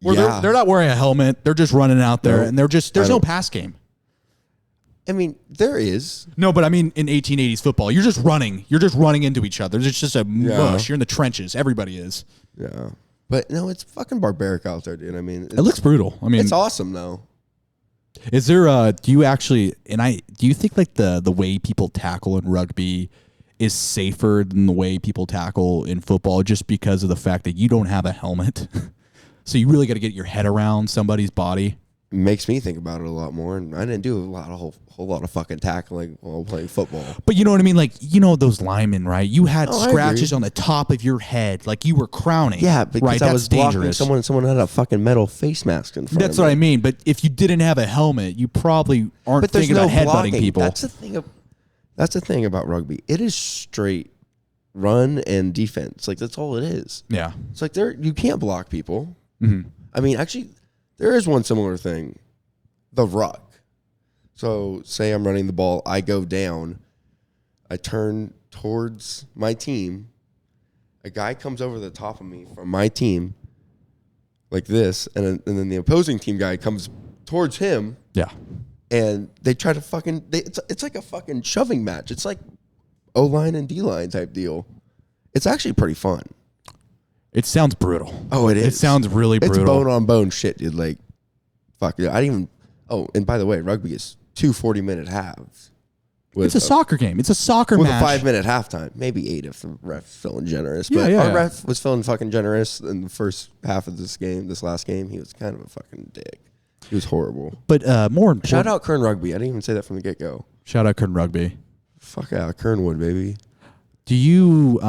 Where they're not wearing a helmet. They're just running out there, and there's no pass game. I mean, there is. No, but I mean in 1880s football, you're just running. You're just running into each other. It's just a mush. You're in the trenches. Everybody is. Yeah. But no, it's fucking barbaric out there, dude. I mean, it looks brutal. I mean, it's awesome though. Is there do you think like the way people tackle in rugby is safer than the way people tackle in football, just because of the fact that you don't have a helmet? So you really got to get your head around somebody's body. It makes me think about it a lot more, and I didn't do a whole lot of fucking tackling while playing football. But you know what I mean? Like, you know those linemen, right? You had scratches on the top of your head, like you were crowning. Yeah, because right? I was blocking someone had a fucking metal face mask in front of me. That's what I mean. But if you didn't have a helmet, you probably aren't thinking about headbutting people. That's the thing about rugby. It is straight run and defense. Like, that's all it is. Yeah. It's like you can't block people. Mm-hmm. I mean, actually, there is one similar thing. The ruck. So, say I'm running the ball, I go down, I turn towards my team, a guy comes over the top of me from my team, like this, and then the opposing team guy comes towards him. Yeah. And they try to fucking, it's like a fucking shoving match. It's like O-line and D-line type deal. It's actually pretty fun. It sounds brutal. Oh, it is. It sounds really brutal. It's bone-on-bone shit, dude. Like, fuck. I didn't even... Oh, and by the way, rugby is 2 40-minute halves. It's a soccer game. It's a soccer match. With a 5-minute halftime. Maybe 8 if the ref's feeling generous. But our ref was feeling fucking generous in the first half of this last game. He was kind of a fucking dick. He was horrible. But more important... Shout out Kern Rugby. I didn't even say that from the get-go. Shout out Kern Rugby. Fuck yeah, Kernwood, baby. Do you...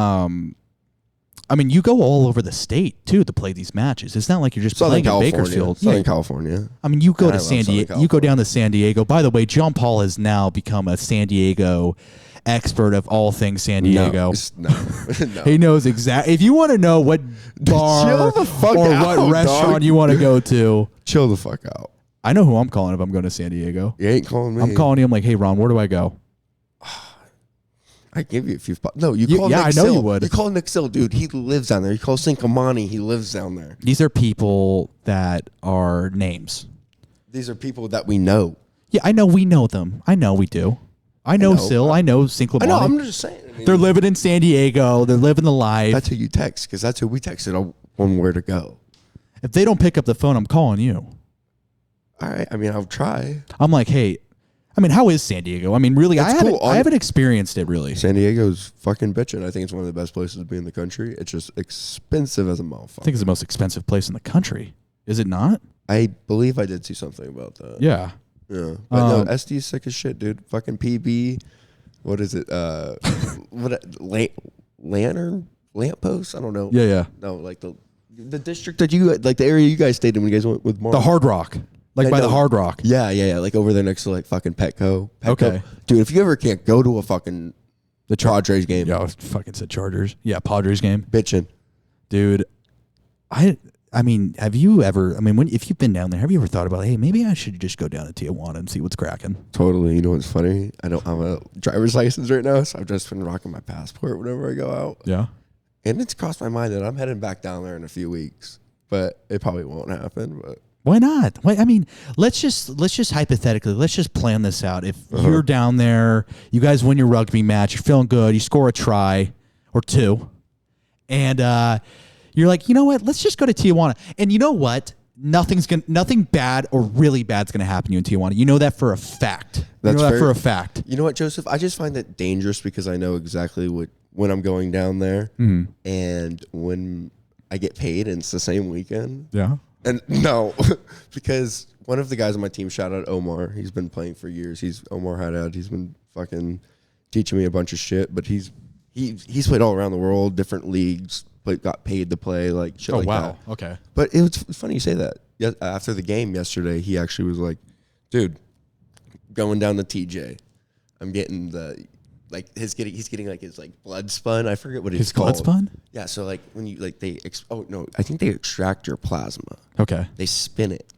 I mean, you go all over the state, too, to play these matches. It's not like you're just playing in Bakersfield. Southern California. I mean, you go to San Diego. You go down to San Diego. By the way, Jonpaul has now become a San Diego expert of all things San Diego. No. He knows exactly. If you want to know what bar or what restaurant you want to go to, chill the fuck out. I know who I'm calling if I'm going to San Diego. You ain't calling me. I'm calling you. I'm like, hey, Ron, where do I go? I give you a few spots. No, you call Nick I know Sill. you would. You call Nick Sill, dude. He lives down there. You call Sinkamani. He lives down there. These are people that are names. These are people that we know. Yeah, I know we know them. I know we do. I know Sill. I know Sinkamani. I know. I'm just saying. I mean, they're living in San Diego. They're living the life. That's who you text, because that's who we texted on where to go. If they don't pick up the phone, I'm calling you. All right. I mean, I'll try. I'm like, hey, I mean, how is San Diego? I mean, really, I haven't experienced it, really. San Diego's fucking bitching. I think it's one of the best places to be in the country. It's just expensive as a motherfucker. I think it's the most expensive place in the country. Is it not? I believe I did see something about that. Yeah. Yeah. But no, SD's sick as shit, dude. Fucking PB. what is it? Lantern lamppost? I don't know. Yeah. No, like the district that you like the area you guys stayed in when you guys went with Mark. The Hard Rock. Like by the Hard Rock. Yeah. Like over there next to like fucking Petco. Okay. Dude, if you ever can't go to a fucking Padres game. Yeah, I fucking said Chargers. Yeah, Padres game. Bitchin'. Dude, I mean, have you ever, if you've been down there, have you ever thought about, hey, maybe I should just go down to Tijuana and see what's cracking? Totally. You know what's funny? I don't have a driver's license right now, so I've just been rocking my passport whenever I go out. Yeah. And it's crossed my mind that I'm heading back down there in a few weeks, but it probably won't happen. But why not? Let's just hypothetically, let's just plan this out. If you're down there, you guys win your rugby match, you're feeling good, you score a try or two, and you're like, you know what? Let's just go to Tijuana. And you know what? Nothing bad or really bad's gonna happen to you in Tijuana. You know that for a fact. That's for a fact. You know what, Joseph? I just find that dangerous because I know exactly when I'm going down there and when I get paid, and it's the same weekend. Yeah. And no, because one of the guys on my team, shout out Omar, he's been playing for years. He's Omar Haddad. He's been fucking teaching me a bunch of shit, but he's played all around the world, different leagues, but got paid to play, like shit like that. Okay. But it's funny you say that. Yeah, after the game yesterday, he actually was like, dude, going down to TJ, I'm getting he's getting like his like blood spun. I forget what it's called. His blood spun? Yeah, so like when you like I think they extract your plasma. Okay. They spin it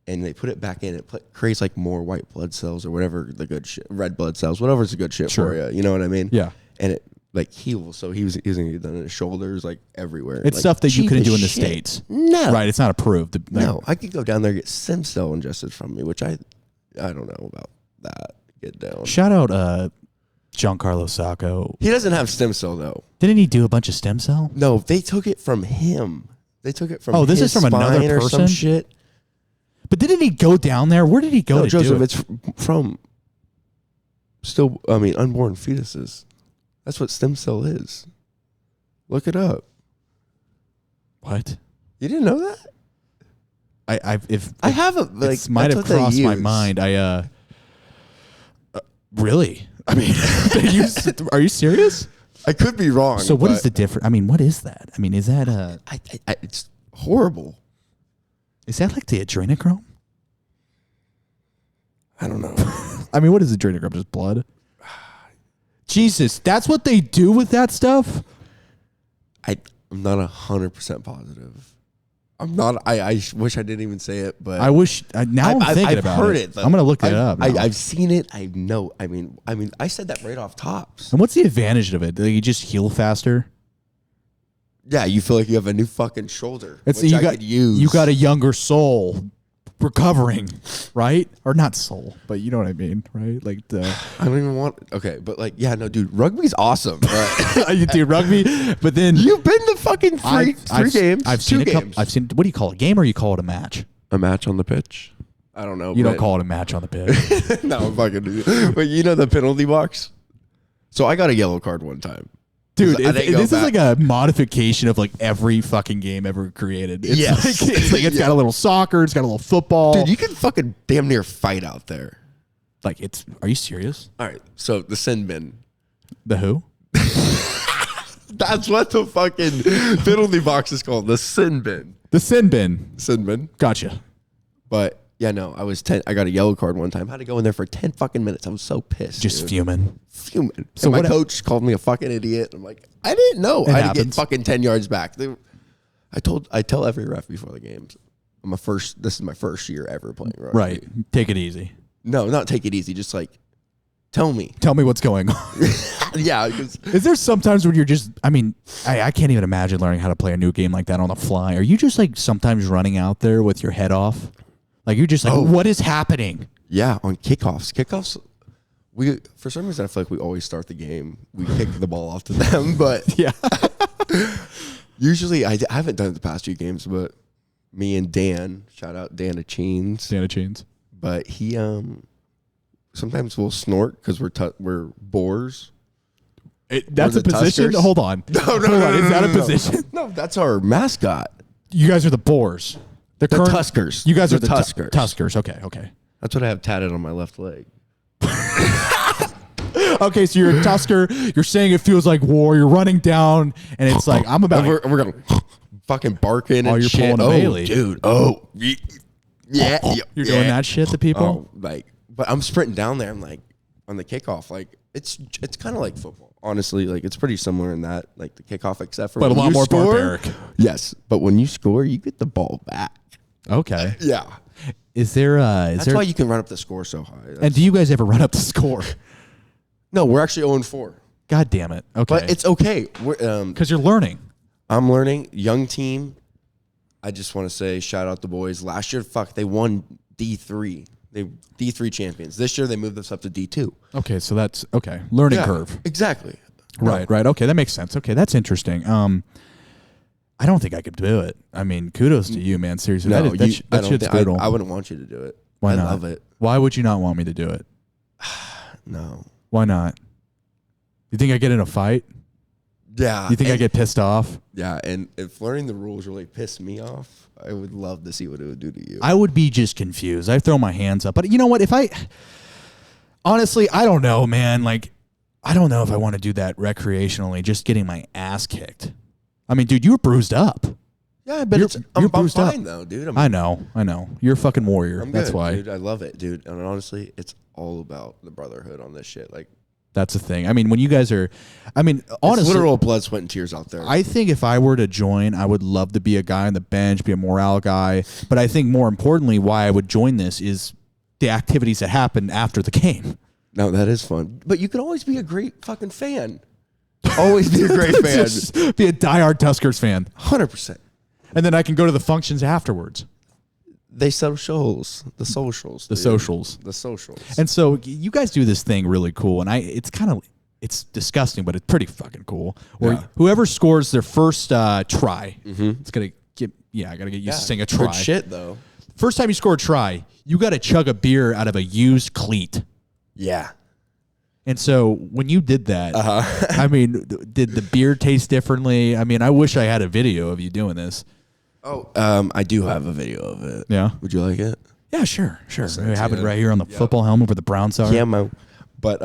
and they put it back in. It creates like more white blood cells or whatever the good shit, red blood cells, whatever's the good shit for you. You know what I mean? Yeah. And it like heals. So he was using it on his shoulders, like everywhere. It's like, stuff that you couldn't do in the shit. States. No. Right. It's not approved. No, I could go down there and get stem cell ingested from me, which I don't know about that. Get down. Shout out Giancarlo Sacco. He doesn't have stem cell though. Didn't he do a bunch of stem cell? No, they took it from him. They took it from this his is from another spine or person? some shit. But didn't he go down there? Where did he go No, to Joseph, do it? it's from unborn fetuses. That's what stem cell is. Look it up. What? You didn't know that? I have a like. it might have crossed my mind. Really? I mean, are you serious? I could be wrong. So what is the difference? I mean, what is that? I mean, is that it's horrible. Is that like the adrenochrome? I don't know. I mean, what is adrenochrome? Just blood? Jesus, that's what they do with that stuff? I'm not 100% positive. I'm not. I wish I didn't even say it, but I wish. Now I'm thinking I've about heard it. it. I'm gonna look it up. I've seen it. I know. I mean, I said that right off tops. And what's the advantage of it? Do you just heal faster? Yeah, you feel like you have a new fucking shoulder. It's which you I got could use. you got a younger soul recovering, right? Or not soul, but you know what I mean, right? Like the I don't even want. Okay, but like, yeah, no, dude, rugby's awesome. you do rugby, but then you've been to fucking three games. I've seen two games. I've seen. What do you call it? A game or you call it a match? A match on the pitch. I don't know. You don't call it a match on the pitch. No, I'm fucking. But you know the penalty box. So I got a yellow card one time. Dude, this is like a modification of like every fucking game ever created. It's it's got a little soccer, it's got a little football. Dude, you can fucking damn near fight out there. Like are you serious? All right, so the sin bin. The who? That's what the fucking penalty box is called. The sin bin. The sin bin. Sin bin. Gotcha. But yeah, no, I got a yellow card one time. I had to go in there for 10 fucking minutes. I was so pissed. Just fuming. So my coach called me a fucking idiot. I'm like, I didn't know. I had to get fucking 10 yards back. I tell every ref before the games, this is my first year ever playing rugby. Right. Take it easy. No, not take it easy. Just like, tell me what's going on. Yeah. Is there sometimes when you're just, I mean, I can't even imagine learning how to play a new game like that on the fly. Are you just like sometimes running out there with your head off? Like you're just like, what is happening? Yeah, on kickoffs. We for some reason I feel like we always start the game. We kick the ball off to them, but yeah. Usually I haven't done it the past few games, but me and Dan, shout out Dan of Chains. But he sometimes we'll snort because we're boars. That's a position. Tuskers. Hold on. No. Is that a position? No, that's our mascot. You guys are the boars. The Tuskers. You guys are the Tuskers. Tuskers. Okay. That's what I have tatted on my left leg. Okay, so you're a Tusker. You're saying it feels like war. You're running down, and it's like I'm about. We're gonna fucking barking and you're shit. pulling a Bailey, dude. Yeah. You're doing that shit to people. But I'm sprinting down there. I'm like on the kickoff. Like it's kind of like football. Honestly, like it's pretty similar in that, like the kickoff, except for but a lot more barbaric. Yes, but when you score, you get the ball back. Okay. Yeah. Is there? That's why you can run up the score so high. And do you guys ever run up the score? No, we're actually 0-4. God damn it. Okay. But it's okay. Because you're learning. I'm learning. Young team. I just want to say shout out the boys. Last year, they won D3. They D3 champions. This year they moved us up to D2. Okay, so that's okay. Learning curve. Exactly. Right. Okay, that makes sense. Okay, that's interesting. I don't think I could do it. I mean, kudos to you, man. Seriously, No, that shit's brutal. I wouldn't want you to do it. Why not? I love it. Why would you not want me to do it? No. Why not? You think I get in a fight? Yeah. You think I get pissed off? Yeah, and if learning the rules really pissed me off, I would love to see what it would do to you. I would be just confused. I'd throw my hands up. But you know what? Honestly, I don't know, man. Like, I don't know if I want to do that recreationally, just getting my ass kicked. I mean, dude, you were bruised up. Yeah, but I'm fine, though, dude. I know. You're a fucking warrior. That's why. Dude, I love it, dude. And honestly, it's all about the brotherhood on this shit. Like, that's the thing. I mean, when you guys are, honestly, it's literal blood, sweat, and tears out there. I think if I were to join, I would love to be a guy on the bench, be a morale guy. But I think more importantly, why I would join this is the activities that happen after the game. No, that is fun. But you can always be a great fucking fan. Always be a great fan. Just be a diehard Tuskers fan. 100%. And then I can go to the functions afterwards. The socials. And so you guys do this thing really cool, and it's disgusting, but it's pretty fucking cool. Where whoever scores their first try, it's gonna get. Yeah, I gotta get you to sing a try. Good shit though. First time you score a try, you got to chug a beer out of a used cleat. Yeah. And so when you did that, I mean, did the beer taste differently? I mean, I wish I had a video of you doing this. Oh, I do have a video of it. Yeah. Would you like it? Yeah, sure. We have it right here on the football helmet where the Browns are. Yeah, Mo. But,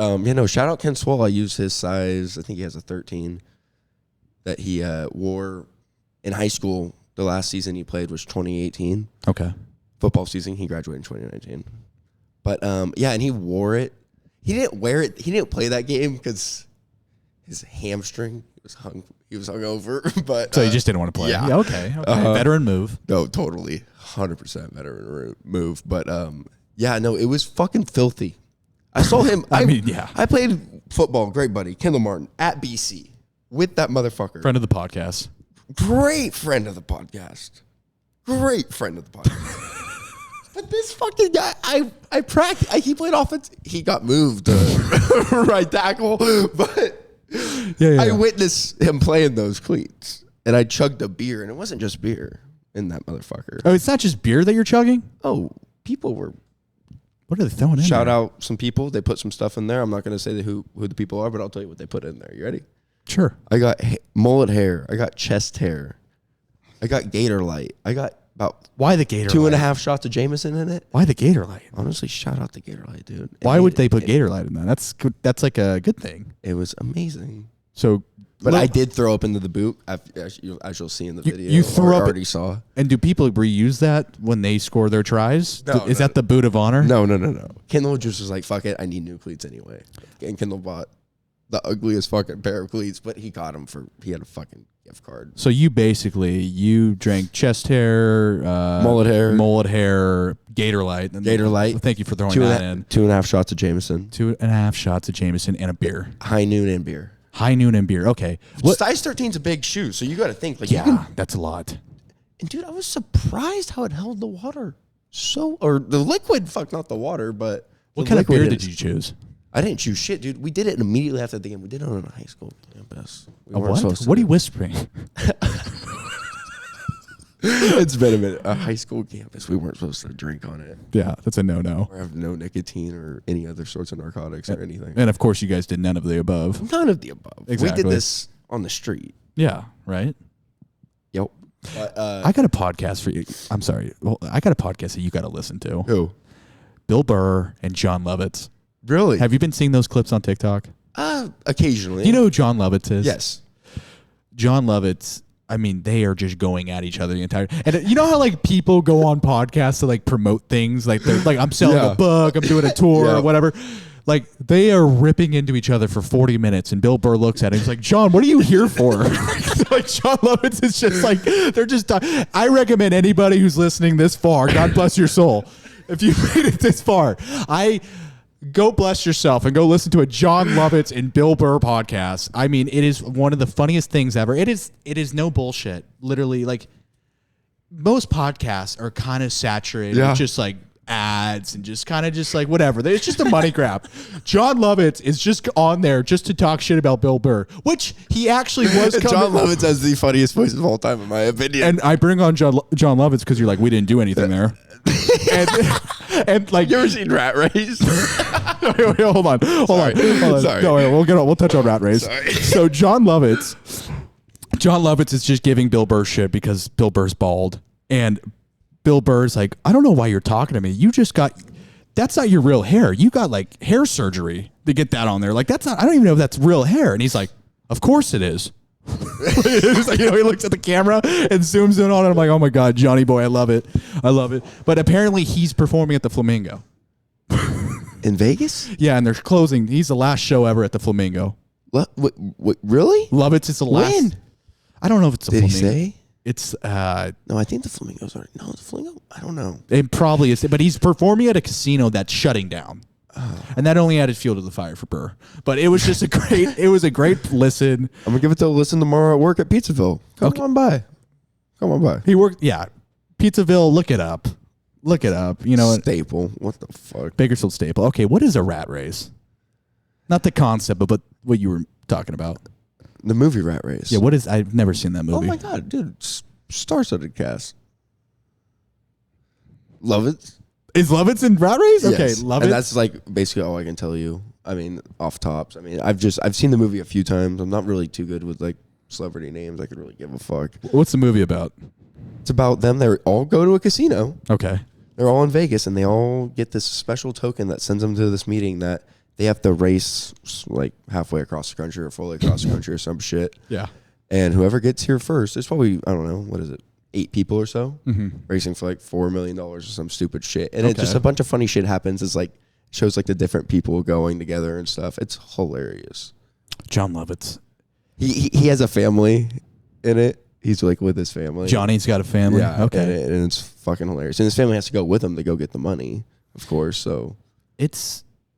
shout out Ken Swole. I use his size. I think he has a 13 that he wore in high school. The last season he played was 2018. Okay. Football season. He graduated in 2019. But, and he wore it. He didn't wear it. He didn't play that game because his hamstring he was hungover. But so he just didn't want to play. Yeah. Okay. Veteran move. No, totally, 100% veteran move. But it was fucking filthy. I saw him. I played football. Great buddy, Kendall Martin at BC with that motherfucker. Friend of the podcast. Great friend of the podcast. But this fucking guy, I practiced. He played offense. He got moved to right tackle, but I witnessed him playing those cleats, and I chugged a beer, and it wasn't just beer in that motherfucker. Oh, it's not just beer that you're chugging? Oh, people were. What are they throwing in Shout there? out some people. They put some stuff in there. I'm not going to say who the people are, but I'll tell you what they put in there. You ready? Sure. I got mullet hair. I got chest hair. I got Gator Light. I got about why the Gator 2.5 shots of Jameson in it. Why the Gator Light? Honestly, shout out the Gator Light, dude. Why would they put Gator Light in that? That's good. That's like a good thing. It was amazing. So, but I did throw up into the boot, as you'll see in the video. You threw up. Already saw. And do people reuse that when they score their tries? Is that the boot of honor? No. Kendall just was like, "Fuck it, I need new cleats anyway." And Kendall bought the ugliest fucking pair of cleats, but he got them he had a fucking gift card. So you drank chest hair, mullet hair, Gator Light. So thank you for throwing that in. 2.5 shots of Jameson. 2.5 shots of Jameson and a beer. High noon and beer. Okay. Size 13's a big shoe, so you got to think. That's a lot. And dude, I was surprised how it held the water. Or the liquid, not the water, but what kind of beer did you choose? I didn't choose shit, dude. We did it immediately after the game. We did it on a high school campus. What are you whispering? It's been a minute. A high school campus. We weren't supposed to drink on it. Yeah, that's a no-no. Or have no nicotine or any other sorts of narcotics or anything. And of course, you guys did none of the above. None of the above. Exactly. We did this on the street. Yeah, right? Yep. But, I got a podcast for you. I'm sorry. Well, I got a podcast that you got to listen to. Who? Bill Burr and John Lovitz. Really? Have you been seeing those clips on TikTok? Occasionally. You know who John Lovitz is? Yes. John Lovitz. I mean, they are just going at each other the entire. And you know how like people go on podcasts to like promote things, like they're like, I'm selling a book, I'm doing a tour or whatever. Like they are ripping into each other for 40 minutes, and Bill Burr looks at him. He's like, John, what are you here for? Like John Lovitz is just like they're just. I recommend anybody who's listening this far. God bless your soul. If you made it this far, go bless yourself and go listen to a John Lovitz and Bill Burr podcast. I mean, it is one of the funniest things ever. It is no bullshit. Literally, like most podcasts are kind of saturated with just like ads and just kind of just like whatever. It's just a money grab. John Lovitz is just on there just to talk shit about Bill Burr, which he actually was. John Lovitz has the funniest voice of all time, in my opinion. And I bring on John Lovitz because you're like, we didn't do anything there. and like, you ever seen Rat Race? wait, hold on. Sorry. No, we'll touch on Rat Race. Sorry. So John Lovitz is just giving Bill Burr shit because Bill Burr's bald, and Bill Burr's like, I don't know why you're talking to me. You just got, that's not your real hair. You got like hair surgery to get that on there. Like that's not. I don't even know if that's real hair. And he's like, of course it is. It's like, he looks at the camera and zooms in on it. I'm like, oh my God, Johnny boy, I love it. But apparently he's performing at the Flamingo. In Vegas? Yeah, and they're closing. He's the last show ever at the Flamingo. What really? Lovitz is the last. When? I don't know if it's the Did Flamingo. he say? It's no, I think the Flamingos are. No, the Flamingo. I don't know. It probably is, but he's performing at a casino that's shutting down. And that only added fuel to the fire for Burr. But it was just a great listen. I'm gonna give it to a listen tomorrow at work at Pizzaville. Come on by. He worked, Pizzaville, look it up. You know, Staple. What the fuck? Bakersfield Staple. Okay, what is a rat race? Not the concept, but what you were talking about. The movie Rat Race. Yeah, what is? I've never seen that movie. Oh my God, dude! Star-studded cast. Lovitz. Is Lovitz in Rat Race? Okay, Yes. love and it. that's like basically all I can tell you. I mean, off tops. I mean, I've seen the movie a few times. I'm not really too good with like celebrity names. I could really give a fuck. What's the movie about? It's about them. They all go to a casino. Okay. They're all in Vegas, and they all get this special token that sends them to this meeting that they have to race like halfway across the country or fully across the country or some shit. Yeah. And whoever gets here first, it's probably, I don't know, what is it, 8 people or so, racing for like $4 million or some stupid shit. And it's just a bunch of funny shit happens. It's like, shows like the different people going together and stuff. It's hilarious. John Lovitz. He has a family in it. He's like with his family. Johnny's got a family. Yeah. Okay. And it's fucking hilarious. And his family has to go with him to go get the money, of course. So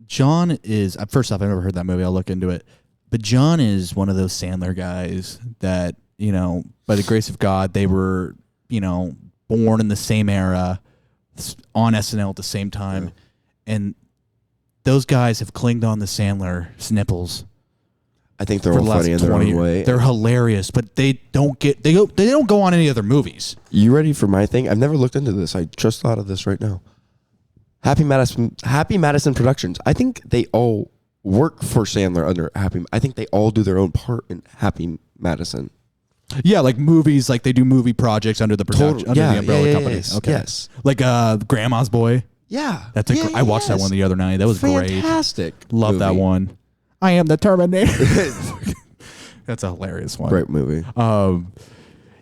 John is, first off, I've never heard that movie. I'll look into it. But John is one of those Sandler guys that, you know, by the grace of God, they were, you know, born in the same era, on SNL at the same time. Yeah. And those guys have clinged on to Sandler's nipples. I think they're all funny in their own way. They're hilarious, but they don't go on any other movies. You ready for my thing? I've never looked into this. I just thought of this right now. Happy Madison Productions. I think they all work for Sandler under Happy. I think they all do their own part in Happy Madison. Yeah, like movies, like they do movie projects under the production, under the umbrella company. Yes, okay. Yes. Like Grandma's Boy. Yeah. That's I watched that one the other night. That was fantastic. Love movie. that one. I am the Terminator. That's a hilarious one. Great movie.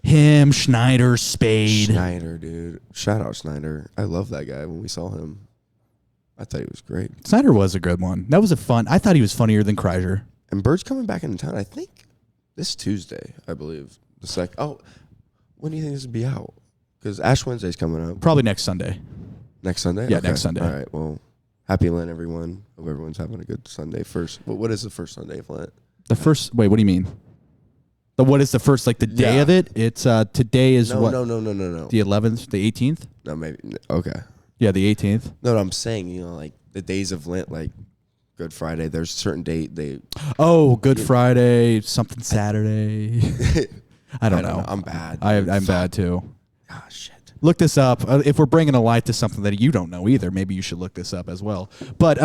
Him, Schneider, Spade. Schneider, dude. Shout out Schneider. I love that guy when we saw him. I thought he was great. Snyder was a good one. That was I thought he was funnier than Kreischer. And Bird's coming back into town, I think, this Tuesday, I believe. When do you think this will be out? Because Ash Wednesday's coming up. Probably next Sunday. Next Sunday? Yeah, next Sunday. All right, well, happy Lent, everyone. Hope everyone's having a good Sunday first. What is the first Sunday of Lent? Wait, what do you mean? What is the first, like the day of it? It's, today is what? No. The 11th, the 18th? No, maybe, okay. Yeah, the 18th. No, I'm saying, you know, like the days of Lent, like Good Friday, there's a certain date Good Friday, something Saturday. I don't know. I'm bad. I'm bad too. Ah, shit. Look this up. If we're bringing a light to something that you don't know either, maybe you should look this up as well. But,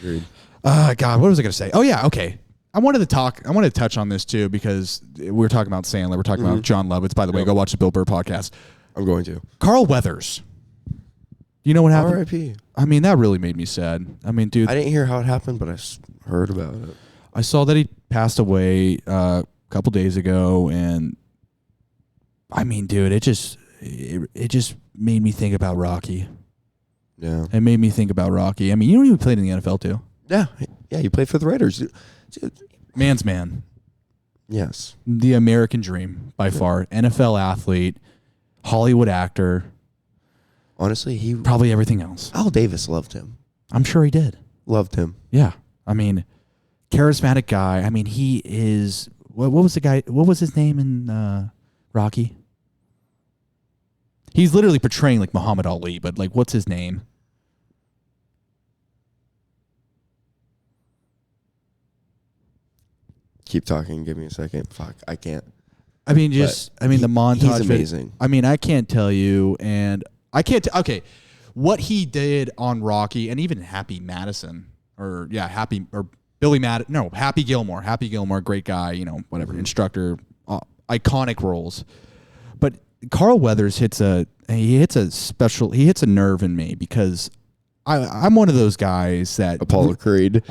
Agreed. God, what was I going to say? Oh, yeah, okay. I wanted to touch on this too because we were talking about Sandler. We're talking about John Lovitz. By the way, go watch the Bill Burr podcast. I'm going to. Carl Weathers. You know what happened? R.I.P. I mean, that really made me sad. I mean, dude. I didn't hear how it happened, but I heard about it. I saw that he passed away a couple days ago, and I mean, dude, it just made me think about Rocky. Yeah. It made me think about Rocky. I mean, you know, he played in the NFL too. Yeah. Yeah, you played for the Raiders. Dude. Man's man. Yes. The American dream by far. NFL athlete, Hollywood actor. Honestly, he probably everything else. Al Davis loved him. I'm sure he did. Loved him. Yeah. I mean, charismatic guy. I mean, he is. What was the guy? What was his name in Rocky? He's literally portraying like Muhammad Ali, but like, what's his name? Keep talking. Give me a second. Fuck, I can't. I mean, the montage. He's amazing. I mean, I can't tell you, and I can't. Okay, what he did on Rocky, and even Happy Madison, or Happy Gilmore. Happy Gilmore, great guy. You know, whatever, instructor, iconic roles. But Carl Weathers hits a nerve in me because I'm one of those guys that Apollo Creed.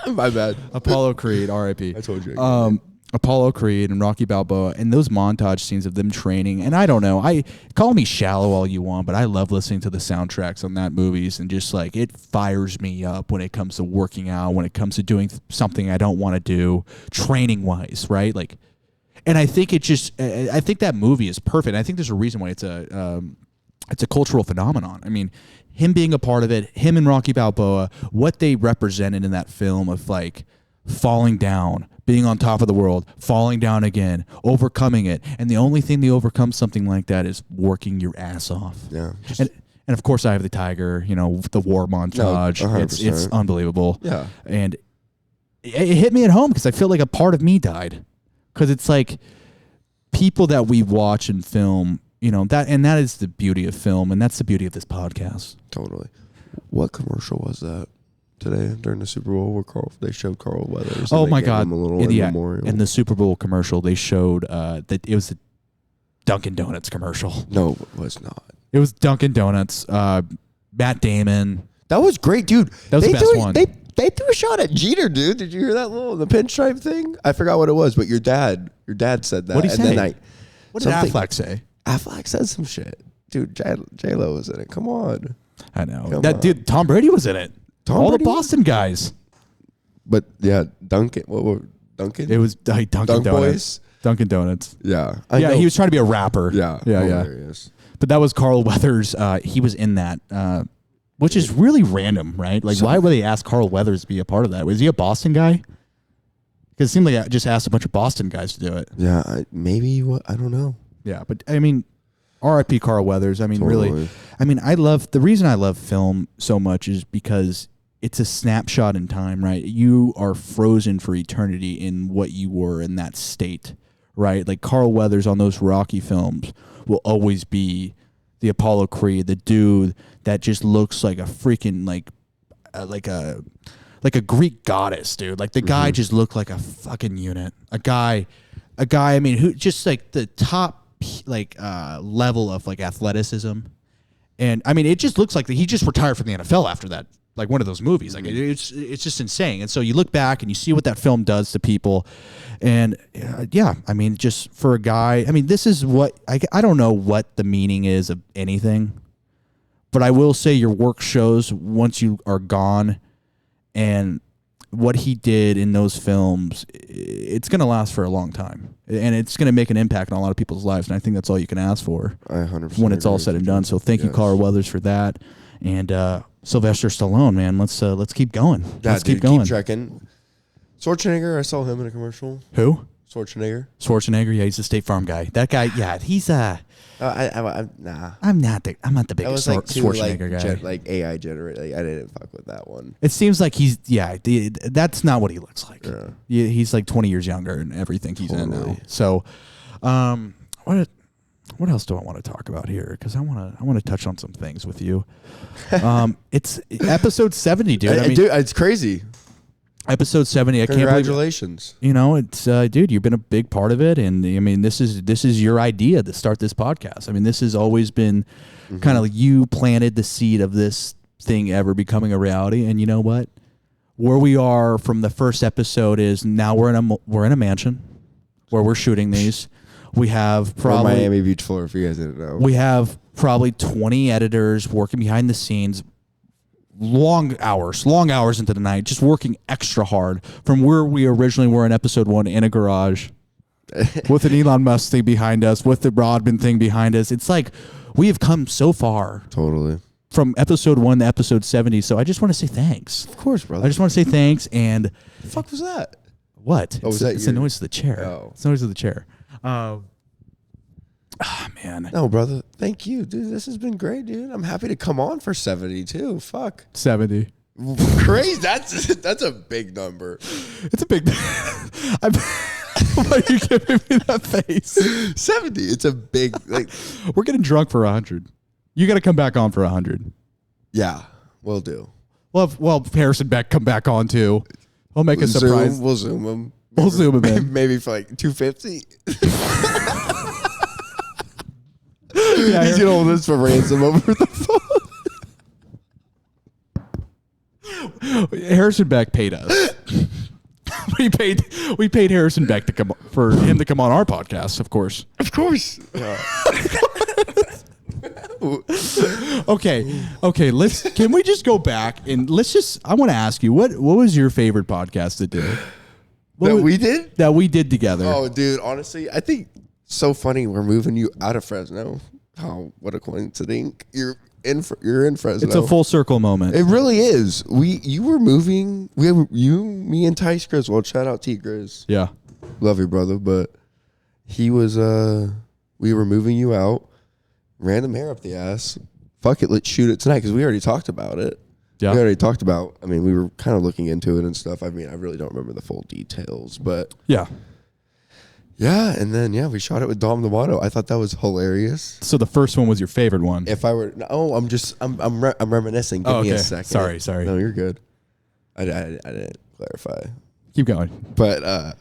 My bad. Apollo Creed, R.I.P. I told you. Apollo Creed and Rocky Balboa and those montage scenes of them training. And I don't know, call me shallow all you want, but I love listening to the soundtracks on that movies, and just like it fires me up when it comes to working out, when it comes to doing something I don't want to do training wise, right? Like, and I think I think that movie is perfect. I think there's a reason why it's a cultural phenomenon. I mean, him being a part of it, him and Rocky Balboa, what they represented in that film of like falling down, being on top of the world, falling down again, overcoming it. And the only thing to overcome something like that is working your ass off. Yeah. And of course, I have the Tiger, you know, the war montage. No, it's unbelievable. Yeah. And it hit me at home because I feel like a part of me died. Because it's like people that we watch and film, you know, that is the beauty of film, and that's the beauty of this podcast. Totally. What commercial was that today during the Super Bowl where they showed Carl Weathers? Oh my God! A little memorial. In the Super Bowl commercial, they showed that it was a Dunkin' Donuts commercial. No, it was not. It was Dunkin' Donuts. Matt Damon. That was great, dude. That was the best one. They threw a shot at Jeter, dude. Did you hear that the pinstripe thing? I forgot what it was, but your dad said that. What did he say? What did something- Affleck say? Affleck said some shit. Dude, J-Lo was in it. Come on. I know. Come on. Dude, Tom Brady was in it. All Brady? the Boston guys. But yeah, Dunkin'. What were Dunkin'? It was Dunkin' Dunk Donuts. Boys? Dunkin' Donuts. Yeah. Yeah, he was trying to be a rapper. Yeah. Yeah. Hilarious. But that was Carl Weathers. He was in that, which is really random, right? Like, why would they ask Carl Weathers to be a part of that? Was he a Boston guy? Because it seemed like I just asked a bunch of Boston guys to do it. Yeah, maybe. I don't know. Yeah, but I mean, R.I.P. Carl Weathers. I mean, Totally. really. I mean, the reason I love film so much is because it's a snapshot in time, right? You are frozen for eternity in what you were in that state, right? Like Carl Weathers on those Rocky films will always be the Apollo Creed, the dude that just looks like a freaking like a Greek goddess, dude. Like the guy just looked like a fucking unit. A guy. I mean, who just like the top level of like athleticism, and I mean, it just looks like he just retired from the NFL after that. Like one of those movies, like it's just insane. And so you look back and you see what that film does to people, and yeah, I mean, just for a guy, I mean, this is what I don't know what the meaning is of anything, but I will say your work shows once you are gone, and what he did in those films, it's going to last for a long time, and it's going to make an impact on a lot of people's lives. And I think that's all you can ask for. I 100% when it's all said and done. So thank you, Carl Weathers, for that, and Sylvester Stallone, man. Let's keep going. Let's keep going. Keep trekking. Schwarzenegger, I saw him in a commercial. Who? Schwarzenegger, yeah, he's the State Farm guy. That guy, yeah, he's nah. I'm not the That biggest was like Schwarzenegger guy. like AI generated. Like, I didn't fuck with that one. It seems like that's not what he looks like. Yeah. He's like 20 years younger and everything he's in now. So, what else do I want to talk about here? Because I want to touch on some things with you. It's episode 70, dude. I mean, dude, it's crazy. Episode 70. I can't believe. Congratulations. You know, it's dude, you've been a big part of it, and I mean, this is your idea to start this podcast. I mean, this has always been kind of like you planted the seed of this thing ever becoming a reality, and you know what? where we are from the first episode is now we're in a mansion where we're shooting these. We have probably Miami Beach, Florida, if you guys didn't know. We have probably 20 editors working behind the scenes, long hours into the night, just working extra hard from where we originally were in episode 1 in a garage with an Elon Musk thing behind us, with the Rodman thing behind us. It's like we have come so far. Totally. From episode 1 to episode 70. So I just want to say thanks. Of course, brother. I just want to say thanks. And the fuck was that? What? Oh, It's the noise of the chair. Oh. It's the noise of the chair. Man. No, brother. Thank you, dude. This has been great, dude. I'm happy to come on for 72. Fuck. 70. Crazy. That's a big number. It's a big. Why are you giving me that face? 70. It's a big. Like, we're getting drunk for 100. You got to come back on for 100. Yeah, we'll do. Well, Harrison Beck come back on too. We'll make a surprise. We'll zoom him. We'll zoom him in. Maybe for like 250. Yeah, he's gonna hold us for ransom over the phone. Harrison Beck paid us. we paid Harrison Beck to come for him to come on our podcast, of course. Of course. Yeah. Okay. Can we just go back and I want to ask you, what was your favorite podcast to do? We did? That we did together. Oh, dude, honestly, I think so funny we're moving you out of Fresno. Oh, what a coincidence. You're in Fresno. It's a full circle moment. It really is. You were moving. Me and Tice Griswold. Shout out T Grizz. Yeah. Love you, brother. But he was we were moving you out. Random hair up the ass. Fuck it, let's shoot it tonight because we already talked about it. Yeah. We already talked about. I mean, we were kind of looking into it and stuff. I mean, I really don't remember the full details, but yeah. Yeah, and then we shot it with Dom D'Amato. I thought that was hilarious. So the first one was your favorite one. If I were, I'm reminiscing. Give me a second. Sorry. No, you're good. I didn't clarify. Keep going. But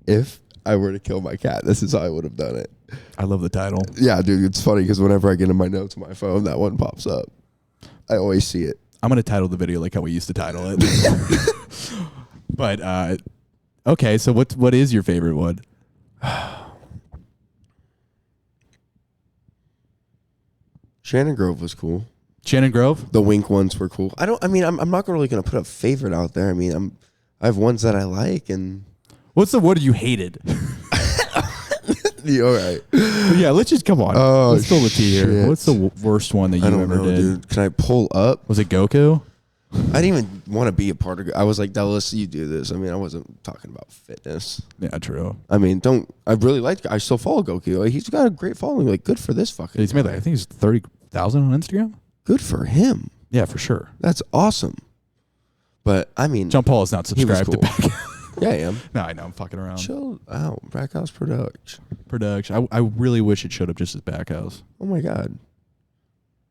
if I were to kill my cat, this is how I would have done it. I love the title. Yeah, dude, it's funny because whenever I get in my notes on my phone, that one pops up. I always see it. I'm gonna title the video like how we used to title it. But okay, so what is your favorite one? Shannon Grove was cool. Shannon Grove? The Wink ones were cool. I'm not really gonna put a favorite out there. I mean, I have ones that I like and what's the one you hated? All right. Yeah, let's just come on. Let's spill the tea here. Shit. What's the worst one that you ever did? Dude. Can I pull up? Was it Goku? I didn't even want to be a part of it. I was like, Dallas, you do this. I mean, I wasn't talking about fitness. Yeah, true. I mean, I really liked I still follow Goku. Like, he's got a great following. Like, good for this fucking He's made like, I think he's 30,000 on Instagram. Good for him. Yeah, for sure. That's awesome. But, I mean. Jonpaul is not subscribed cool. to Back. Yeah, I am. No, I know. I'm fucking around. Chill out. Backhouse Production. I really wish it showed up just as Backhouse. Oh, my God.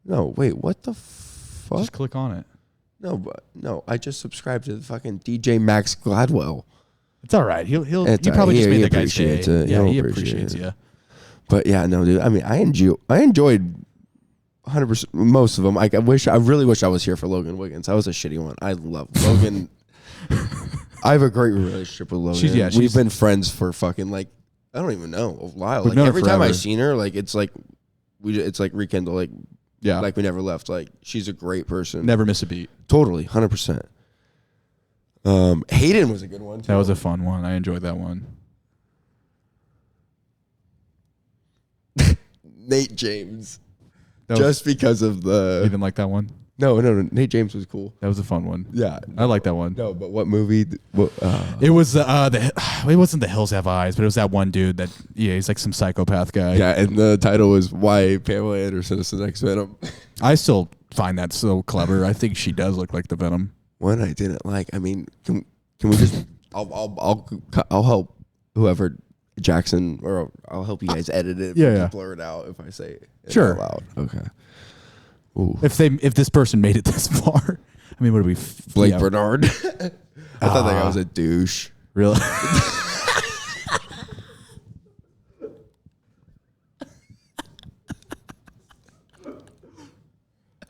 No, wait. What the fuck? Just click on it. No, I just subscribed to the fucking DJ Max Gladwell. It's all right. He probably just made that guy's day. It. Yeah, he appreciates you. But yeah, no, dude. I mean, I enjoyed 100% most of them. I really wish I was here for Logan Wiggins. That was a shitty one. I love Logan. I have a great relationship with Logan. We've been friends for fucking like I don't even know a while. Like every time I seen her, like it's like rekindle. Like yeah, like we never left. Like she's a great person. Never miss a beat. Totally, 100%. Hayden was a good one too. That was a fun one. I enjoyed that one. Nate James. Just because of the. You didn't like that one? No. Nate James was cool. That was a fun one. Yeah. I like that one. No, but what movie? It was it wasn't The Hills Have Eyes, but it was that one dude that he's like some psychopath guy. Yeah, and the title was Why Pamela Anderson is the Next Venom. I still find that so clever. I think she does look like the Venom. One I didn't like. I mean, can we just? I'll help whoever. Jackson, or I'll help you guys edit it. Yeah. Blur it out if I say it sure. out loud. Okay. Ooh. If this person made it this far, I mean, what do we? Blake Bernard. I thought that guy was a douche. Really?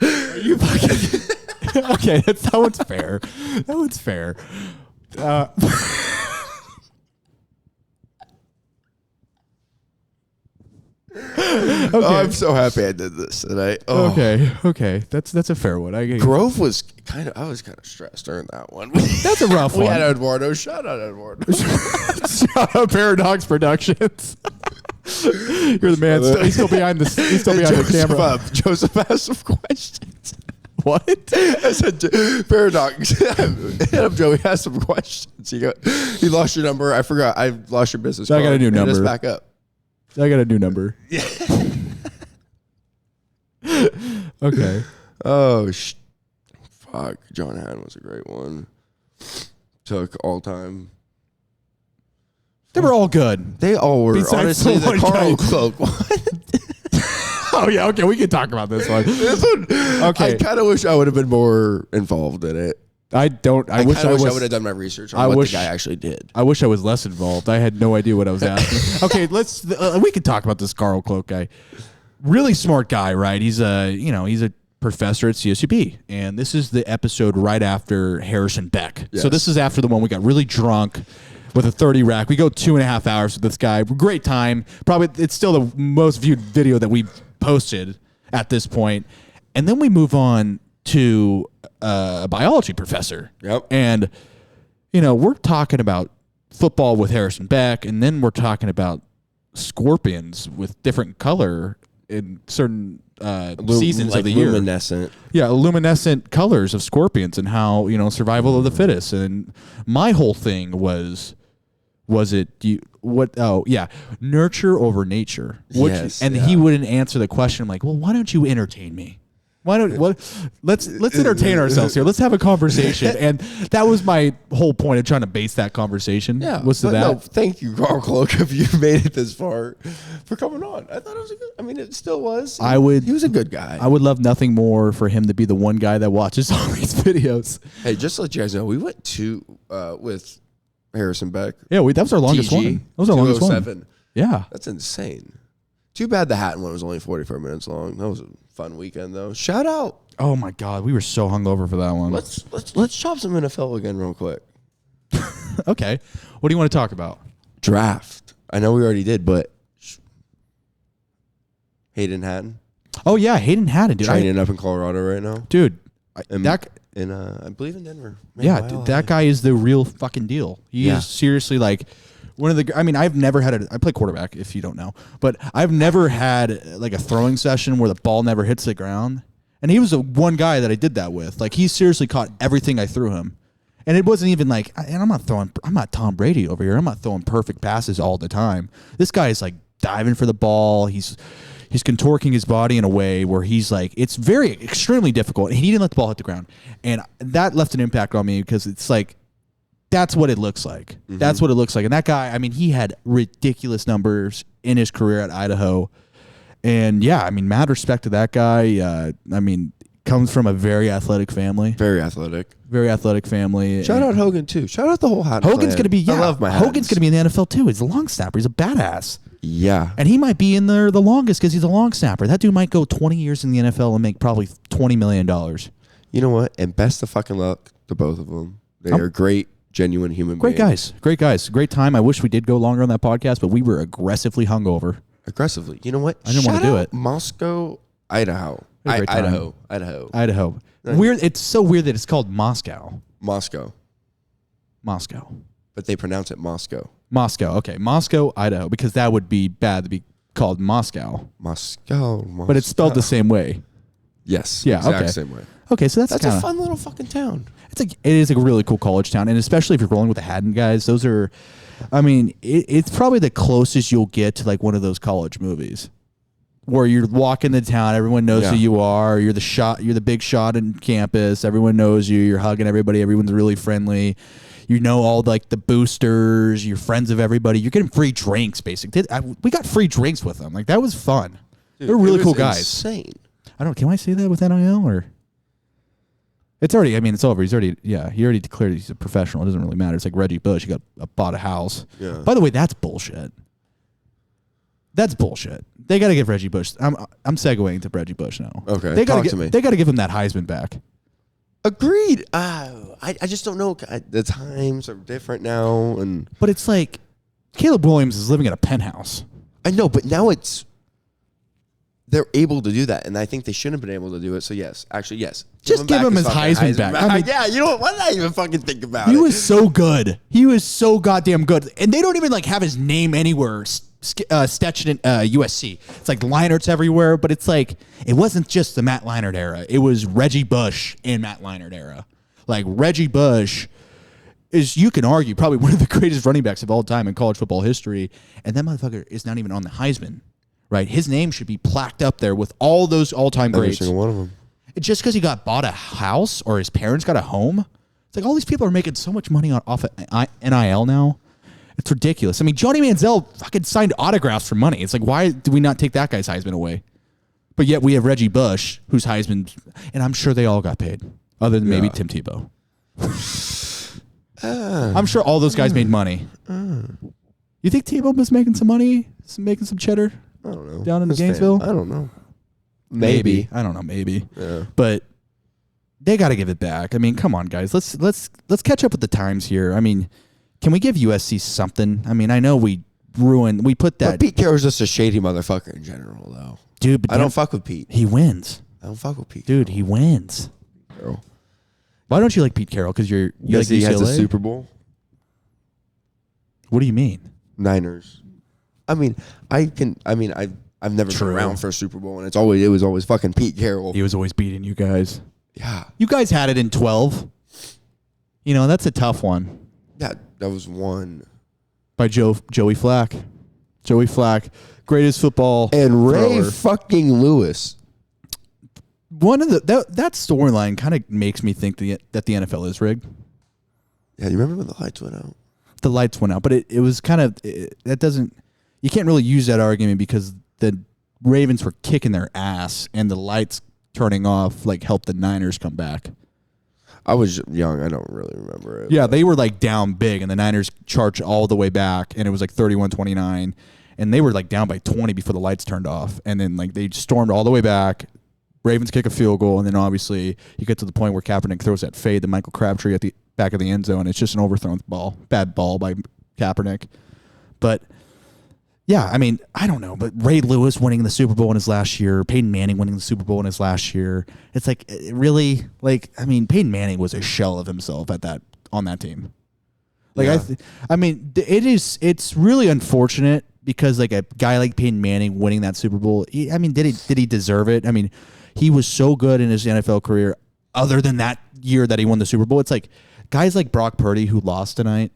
Are you fucking? Okay, that one's fair. That one's fair. Okay. Oh, I'm so happy I did this tonight. Oh. Okay. That's a fair one. Grove was I was kind of stressed during that one. That's a rough one. We had Eduardo. Shout out Eduardo. Shout out Paradox Productions. You're the man. He's still behind the. He's still behind the camera. Joseph has some questions. What? I said, Paradox. Hit up Joey has some questions. He lost your number. I forgot. I lost your business card. I got a new number. Just back up. I got a new number. Yeah. Okay. Oh, fuck. John Haddon was a great one. Took all time. They were all good. They all were. Besides honestly, the Carl Cloak one. Oh, yeah. Okay. We can talk about this one. This one. Okay. I kind of wish I would have been more involved in it. I wish I would have done my research on what the guy actually did. I wish I was less involved. I had no idea what I was asking. Okay, we can talk about this Carl Cloak guy. Really smart guy, right? He's a professor at CSUB, and this is the episode right after Harrison Beck. Yes. So this is after the one we got really drunk with a 30 rack. We go 2.5 hours with this guy. Great time. Probably it's still the most viewed video that we've posted at this point. And then we move on to a biology professor. Yep. And, we're talking about football with Harrison Beck, and then we're talking about scorpions with different color in certain seasons like of the year. Luminescent. Yeah, luminescent colors of scorpions and how, survival of the fittest. And my whole thing was nurture over nature. He wouldn't answer the question. I'm like, well, why don't you entertain me? Let's entertain ourselves here. Let's have a conversation. And that was my whole point of trying to base that conversation. Yeah. Was to that. No, thank you, Carl Cloak, if you made it this far for coming on. I thought it was it still was. He was a good guy. I would love nothing more for him to be the one guy that watches all these videos. Hey, just to let you guys know, we went with Harrison Beck. Yeah, that was our longest one. That was our longest one. Yeah. That's insane. Too bad the Hatton one was only 44 minutes long. That was a fun weekend, though. Shout out. Oh, my God. We were so hungover for that one. Let's chop some NFL again real quick. Okay. What do you want to talk about? Draft. I know we already did, but Hayden Hatton. Oh, yeah. Hayden Hatton, dude. Training up in Colorado right now. Dude. I believe in Denver. Man, that guy is the real fucking deal. He is seriously like one of the. I've never had I play quarterback, if you don't know, but I've never had like a throwing session where the ball never hits the ground. And he was the one guy that I did that with. Like, he seriously caught everything I threw him. And it wasn't even like, and I'm not Tom Brady over here. I'm not throwing perfect passes all the time. This guy is like diving for the ball. He's contorting his body in a way where he's like, it's extremely difficult. And he didn't let the ball hit the ground. And that left an impact on me because it's like, that's what it looks like. Mm-hmm. That's what it looks like. And that guy, he had ridiculous numbers in his career at Idaho. And yeah, mad respect to that guy. Comes from a very athletic family. Very athletic family. Shout out Hogan too. Shout out the whole Hatton Hogan's clan. Gonna be. Yeah, I love my Hattons. Hogan's gonna be in the NFL too. He's a long snapper. He's a badass. Yeah. And he might be in there the longest because he's a long snapper. That dude might go 20 years in the NFL and make probably $20 million. You know what? And best of fucking luck to both of them. They are great, genuine human beings. Great guys. Great time. I wish we did go longer on that podcast, but we were aggressively hungover. Aggressively. You know what? I didn't want to do it. Moscow, Idaho. Idaho. Weird. It's so weird that it's called Moscow. Moscow. But they pronounce it Moscow. Okay. Moscow, Idaho, because that would be bad to be called Moscow. Moscow. But it's spelled the same way. Yes. Yeah. Exact same way. Okay, so that's a fun little fucking town. It is a really cool college town, and especially if you're rolling with the Haddon guys, those are. It's probably the closest you'll get to like one of those college movies, where you're walking the town, everyone knows who you are. You're the big shot in campus. Everyone knows you. You're hugging everybody. Everyone's really friendly. You know all like the boosters. You're friends of everybody. You're getting free drinks, basically. We got free drinks with them. Like that was fun. Dude, they're really cool guys. Insane. I don't. Can I say that with NIL or? It's already. It's over. He already declared he's a professional. It doesn't really matter. It's like Reggie Bush. He bought a house. Yeah. By the way, that's bullshit. They got to give Reggie Bush. I'm segueing to Reggie Bush now. Okay. Talk to me. They got to give him that Heisman back. Agreed. I just don't know. The times are different now, but it's like Caleb Williams is living in a penthouse. I know, but now they're able to do that, and I think they shouldn't have been able to do it. So yes, actually yes. Just give him his Heisman back. I mean, yeah, you know what? Why did I even fucking think about it? He was so good. He was so goddamn good, and they don't even like have his name anywhere. Stetched in USC. It's like Leinert's everywhere, but it's like it wasn't just the Matt Leinart era. It was Reggie Bush and Matt Leinart era. Like Reggie Bush is, you can argue, probably one of the greatest running backs of all time in college football history, and that motherfucker is not even on the Heisman. Right, his name should be plaqued up there with all those all-time greats. Every single one of them. Just because he bought a house or his parents got a home, it's like all these people are making so much money off of NIL now. It's ridiculous. I mean, Johnny Manziel fucking signed autographs for money. It's like, why do we not take that guy's Heisman away? But yet we have Reggie Bush, whose Heisman, and I'm sure they all got paid, other than maybe Tim Tebow. I'm sure all those guys made money. You think Tebow was making some money, making some cheddar? I don't know. Down in Gainesville? I don't know. Maybe. I don't know. Maybe. Yeah. But they got to give it back. I mean, come on, guys. Let's catch up with the times here. I mean, can we give USC something? I mean, I know we put that. But Pete Carroll's just a shady motherfucker in general, though. Dude, but I don't fuck with Pete. He wins. I don't fuck with Pete. Dude, he wins. Carroll. Why don't you like Pete Carroll? Because you like he UCLA? has a Super Bowl. What do you mean? Niners. I've never True. been around for a Super Bowl, and it was always fucking Pete Carroll. He was always beating you guys. Yeah. You guys had it in 12. You know, that's a tough one. That was one. By Joey Flack. Joey Flack, greatest football And Ray thrower. fucking Lewis. One of that storyline kind of makes me think that the NFL is rigged. Yeah, you remember when the lights went out? The lights went out, but it was kind of that doesn't. You can't really use that argument because the Ravens were kicking their ass and the lights turning off like helped the Niners come back. I was young. I don't really remember it. Yeah, they were like down big and the Niners charged all the way back and it was like 31-29 and they were like down by 20 before the lights turned off and then like they stormed all the way back. Ravens kick a field goal and then obviously you get to the point where Kaepernick throws that fade to Michael Crabtree at the back of the end zone. It's just an overthrown ball, bad ball by Kaepernick. But yeah, I mean, I don't know, but Ray Lewis winning the Super Bowl in his last year, Peyton Manning winning the Super Bowl in his last year. It's like really, like I mean, Peyton Manning was a shell of himself on that team. Like Yeah. I mean, it's really unfortunate because like a guy like Peyton Manning winning that Super Bowl. Did he deserve it? I mean, he was so good in his NFL career. Other than that year that he won the Super Bowl, it's like guys like Brock Purdy who lost tonight.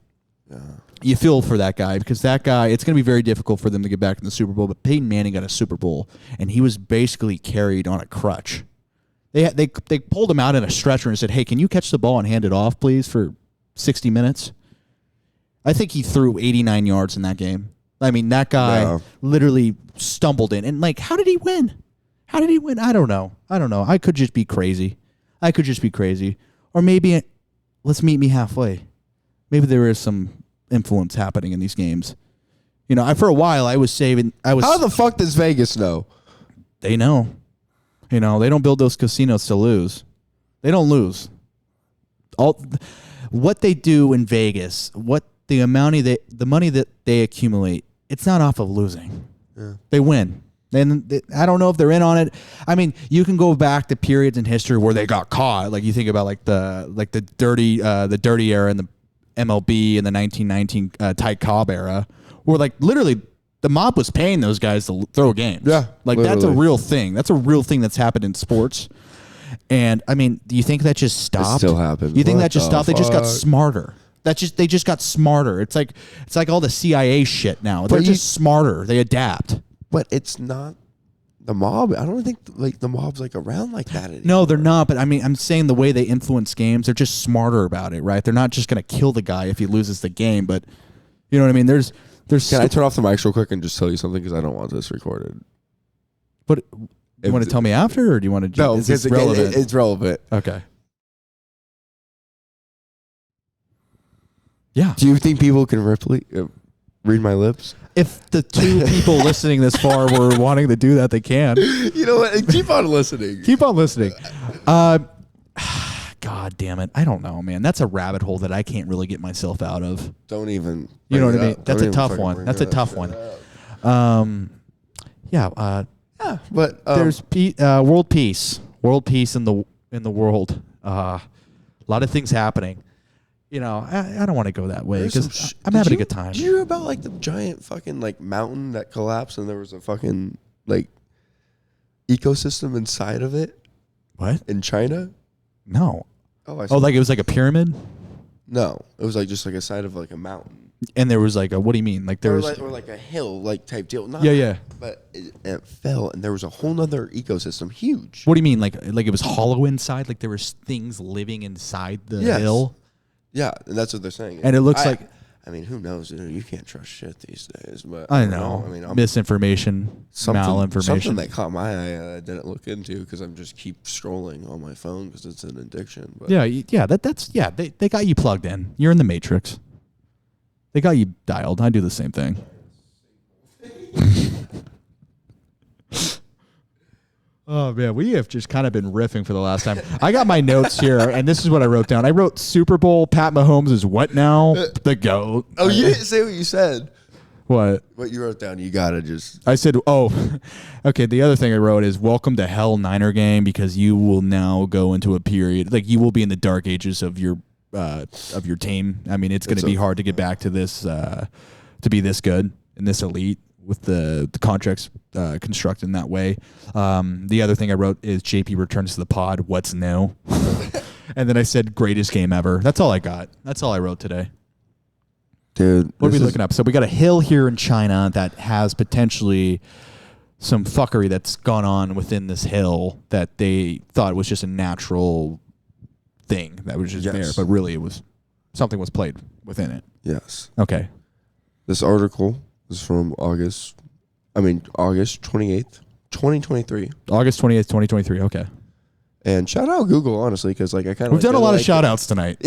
Yeah. You feel for that guy because that guy, it's going to be very difficult for them to get back in the Super Bowl. But Peyton Manning got a Super Bowl, and he was basically carried on a crutch. They pulled him out in a stretcher and said, "Hey, can you catch the ball and hand it off, please, for 60 minutes?" I think he threw 89 yards in that game. I mean, that guy literally stumbled in. And, like, how did he win? How did he win? I don't know. I could just be crazy. Or maybe, let's meet me halfway. Maybe there is some influence happening in these games. You know, for a while I was saving. How the fuck does Vegas know? They know. You know, they don't build those casinos to lose. They don't lose. What they do in Vegas, the money that they accumulate, it's not off of losing. Yeah. They win. And I don't know if they're in on it. I mean, you can go back to periods in history where they got caught. Like you think about like the dirty era in the MLB in the 1919 Ty Cobb era, where like literally the mob was paying those guys to throw games. Yeah, like literally. That's a real thing. That's a real thing that's happened in sports. And I mean, do you think that just stopped? It still happens. You think that just stopped? They just got smarter. They just got smarter. It's like all the CIA shit now. They're just smarter. They adapt. But it's not the mob. I don't think like the mob's like around like that anymore. No, they're not. But I mean, I'm saying the way they influence games, they're just smarter about it, right? They're not just going to kill the guy if he loses the game. But you know what I mean? There's. Can I turn off the mic real quick and just tell you something because I don't want this recorded. But you want to tell me after, or do you want to? No, is this relevant? It's relevant. Okay. Yeah. Do you think people can read my lips? If the two people listening this far were wanting to do that, they can. You know what? Keep on listening. Keep on listening. God damn it. I don't know, man. That's a rabbit hole that I can't really get myself out of. Don't even. You know what I mean? Up. That's Don't a even tough fucking one. bring That's a that tough shit one. up. Yeah. Yeah, but There's world peace. World peace in the world. A lot of things happening. You know, I don't want to go that way because I'm having a good time. Did you hear about like the giant fucking like mountain that collapsed and there was a fucking like ecosystem inside of it? What? In China? No. Oh, like it was like a pyramid? No, it was like just like a side of like a mountain. And there was like a, what do you mean? Like there was or like a hill like type deal. Not yeah. But it fell and there was a whole nother ecosystem, huge. What do you mean? Like it was hollow inside? Like there was things living inside the hill? Yeah, and that's what they're saying. And it looks like... I mean, who knows? You can't trust shit these days. But I know. I mean, misinformation, malinformation. Something that caught my eye I didn't look into because I'm just keep scrolling on my phone because it's an addiction. But they got you plugged in. You're in the Matrix. They got you dialed. I do the same thing. Oh, man, we have just kind of been riffing for the last time. I got my notes here, and this is what I wrote down. I wrote Super Bowl, Pat Mahomes is what now? The GOAT. Oh, you didn't say what you said. What? What you wrote down, you got to just... I said, okay, the other thing I wrote is welcome to Hell Niner game because you will now go into a period, like you will be in the dark ages of your team. I mean, it's going to be hard to get back to this, to be this good and this elite with the contracts constructed in that way. The other thing I wrote is JP returns to the pod. What's new? And then I said greatest game ever. That's all I got. That's all I wrote today. Dude, what are we looking up? So we got a hill here in China that has potentially some fuckery that's gone on within this hill that they thought was just a natural thing that was just there, but really it was something was played within it. Yes. Okay. This article is from August 28th, 2023. August 28th, 2023. Okay. And shout out Google, honestly, because like I kind of we've done a lot of shout outs tonight.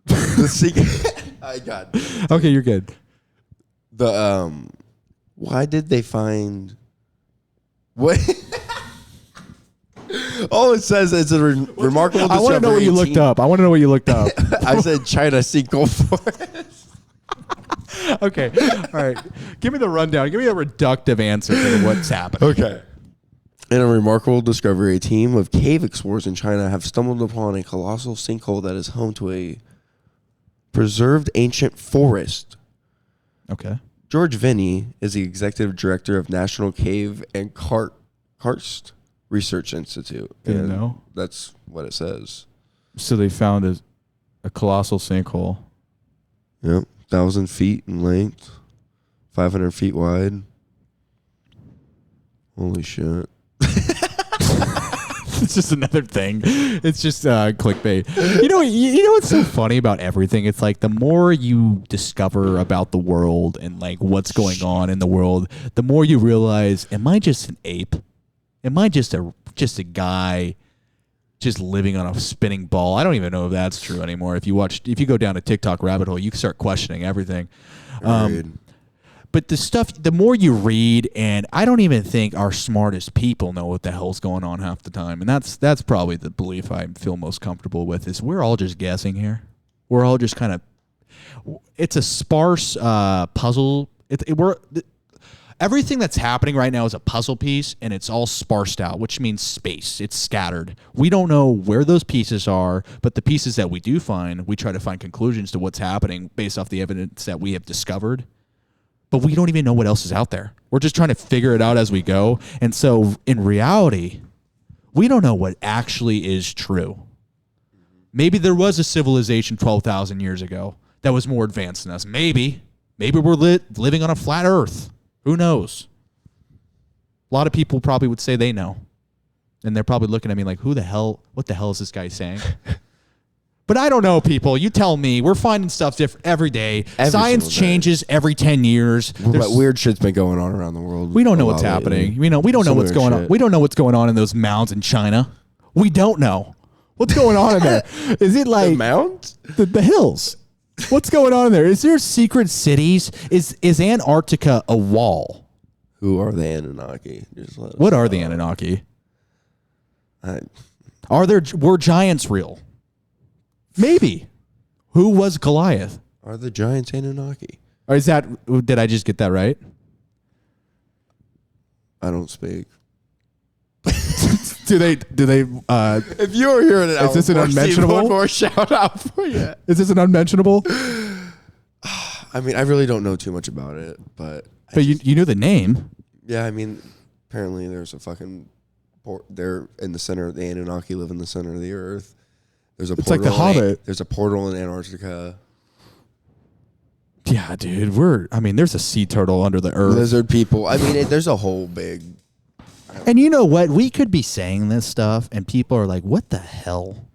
The secret. I got it. Okay, you're good. The why did they find what? All it says is a remarkable discovery. I want to know what you looked up. I said China single forest. Okay. All right. Give me the rundown. Give me a reductive answer to what's happening. Okay. In a remarkable discovery, a team of cave explorers in China have stumbled upon a colossal sinkhole that is home to a preserved ancient forest. Okay. George Vinny is the executive director of National Cave and Karst Research Institute. Didn't know. That's what it says. So they found a colossal sinkhole. Yep. 1,000 feet in length, 500 feet wide. Holy shit. It's just another thing. It's just clickbait. You know what's so funny about everything? It's like the more you discover about the world and like what's going on in the world, the more you realize, am I just an ape? Am I just a guy just living on a spinning ball? I don't even know if that's true anymore. If you go down a TikTok rabbit hole, you start questioning everything. But the more you read, and I don't even think our smartest people know what the hell's going on half the time. And that's probably the belief I feel most comfortable with is we're all just guessing here. We're all just kind of, it's a sparse puzzle. Everything that's happening right now is a puzzle piece, and it's all sparsed out, which means space. It's scattered. We don't know where those pieces are, but the pieces that we do find, we try to find conclusions to what's happening based off the evidence that we have discovered. But we don't even know what else is out there. We're just trying to figure it out as we go. And so in reality, we don't know what actually is true. Maybe there was a civilization 12,000 years ago that was more advanced than us. Maybe we're living on a flat earth. Who knows? A lot of people probably would say they know. And they're probably looking at me like, what the hell is this guy saying? But I don't know, people. You tell me. We're finding stuff different every day. Science changes every 10 years. Weird shit's been going on around the world. We don't know what's happening. We don't know what's going on. We don't know what's going on in those mounds in China. We don't know. What's going on in there? Is it like the mounds? The hills? What's going on in there? Is there secret cities? Is Antarctica a wall? Who are the Anunnaki? Just let us What are the know. Anunnaki? Were giants real? Maybe. Who was Goliath? Are the giants Anunnaki? Or is that? Did I just get that right? I don't speak. Do they? If you were hearing it, Is this an unmentionable? One more shout out for you. Is this an unmentionable? I mean, I really don't know too much about it, but You knew the name. yeah, I mean, apparently there's a fucking they're in the center. The Anunnaki live in the center of the earth. There's a It's portal like the Hobbit. There's a portal in Antarctica. Yeah, dude. There's a sea turtle under the earth. Lizard people. I mean, there's a whole big. And you know what? We could be saying this stuff, and people are like, "What the hell?"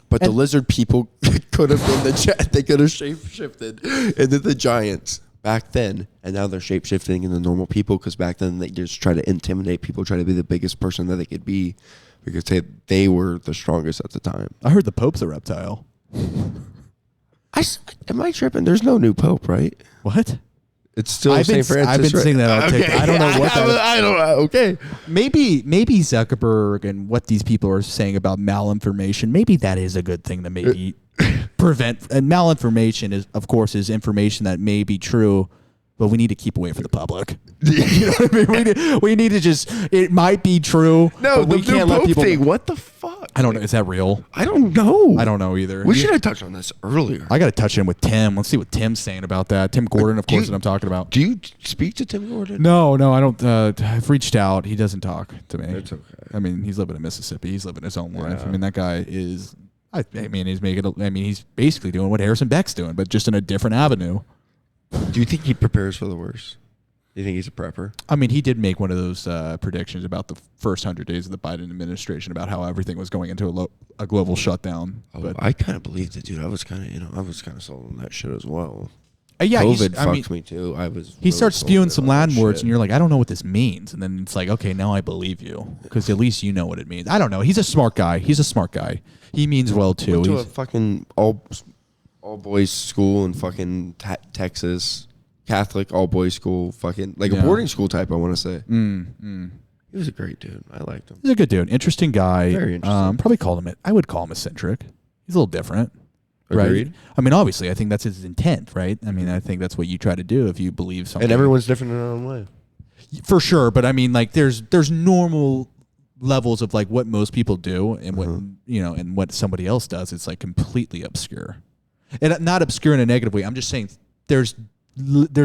But the lizard people could have been they could have shapeshifted into the giants back then, and now they're shapeshifting into normal people because back then they just try to intimidate people, try to be the biggest person that they could be because they were the strongest at the time. I heard the Pope's a reptile. Am I tripping? There's no new pope, right? What? It's still St. Francis. I've been seeing that on TikTok. I don't know what that is. I don't know. Okay. Maybe Zuckerberg and what these people are saying about malinformation, maybe that is a good thing to maybe prevent. And malinformation is, of course, is information that may be true, but we need to keep away from the public. You know what I mean? We need to just, it might be true, No, but we the can't new let pope people. thing. What the fuck? I don't know. Is that real? I don't know. I don't know either. We should have touched on this earlier. I got to touch in with Tim. Let's see what Tim's saying about that. Tim Gordon, of course, that I'm talking about. Do you speak to Tim Gordon? No, I don't. I've reached out. He doesn't talk to me. It's okay. I mean, he's living in Mississippi. He's living his own life. Yeah. I mean, that guy is. I mean, he's basically doing what Harrison Beck's doing, but just in a different avenue. Do you think he prepares for the worst? Do you think he's a prepper? I mean, he did make one of those predictions about the first 100 days of the Biden administration about how everything was going into a global shutdown. Oh, But I kind of believed it, dude. I was kind of sold on that shit as well. yeah, COVID fucked me too. He starts spewing some Latin words, shit. and you're like, I don't know what this means. And then it's like, okay, now I believe you because at least you know what it means. I don't know. He's a smart guy. He means well too. Went to a fucking all boys school in fucking Texas, Catholic all boys school, fucking like a boarding school type. I want to say. He was a great dude. I liked him. He's a good dude. Interesting guy. Very interesting. Probably I would call him eccentric. He's a little different. Agreed. Right? I mean, obviously, I think that's his intent, right? I mean, I think that's what you try to do if you believe something. And everyone's different in their own way. For sure, but I mean, like, there's normal levels of like what most people do and what and what somebody else does. It's like completely obscure, and not obscure in a negative way. I'm just saying there's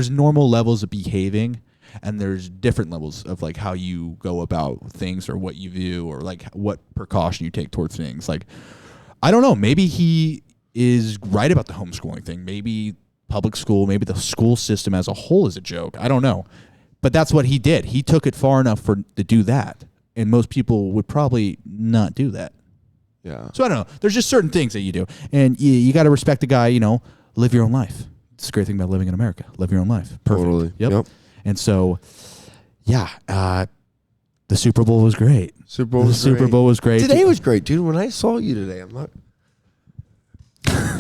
normal levels of behaving, and there's different levels of like how you go about things or what you view or like what precaution you take towards things. Like, I don't know, maybe he is right about the homeschooling thing. Maybe public school, maybe the school system as a whole is a joke. I don't know. But that's what he did. He took it far enough to do that. And most people would probably not do that. Yeah. So I don't know. There's just certain things that you do. And you got to respect the guy, live your own life. It's a great thing about living in America. Live your own life. Perfect. Totally. Yep. And so, yeah, the Super Bowl was great. Super Bowl was great. Today Today was great, dude. When I saw you today, I'm not.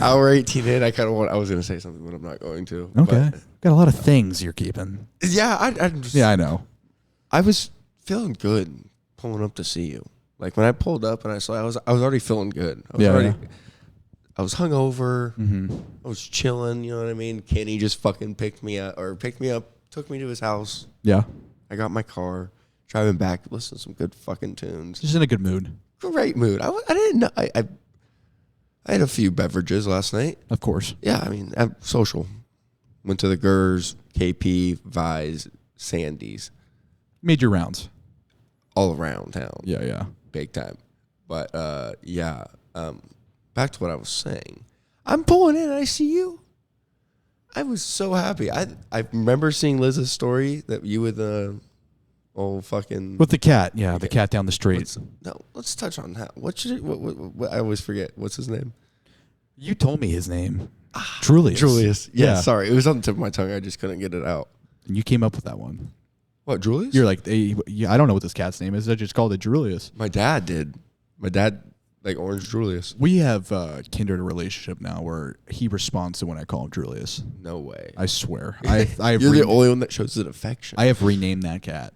Hour 18 in, I was going to say something, but I'm not going to. Okay. Got a lot of things you're keeping. Yeah, I know. I was feeling good pulling up to see you. Like when I pulled up and I saw, I was already feeling good. I was hungover. Mm-hmm. I was chilling. You know what I mean? Kenny just fucking picked me up, took me to his house. Yeah. I got my car, driving back, listening to some good fucking tunes. Just in a good mood. Great mood. I didn't know. I had a few beverages last night. Of course. Yeah, I mean, I'm social. Went to the Gers, KP, Vise, Sandy's. Made your rounds. All around town. Yeah. Big time. But, back to what I was saying. I'm pulling in and I see you. I was so happy. I remember seeing Liz's story that you with the old fucking... With the cat. Yeah, the cat down the street. Let's touch on that. What I always forget. What's his name? You told me his name. Julius. Yeah, sorry. It was on the tip of my tongue. I just couldn't get it out. And you came up with that one. What, Julius? You're like, hey, I don't know what this cat's name is. I just called it Julius. My dad did. My dad Like Orange Julius. We have kindred a relationship now where he responds to when I call him Julius. No way. I swear. I have You're the only one that shows it affection. I have renamed that cat.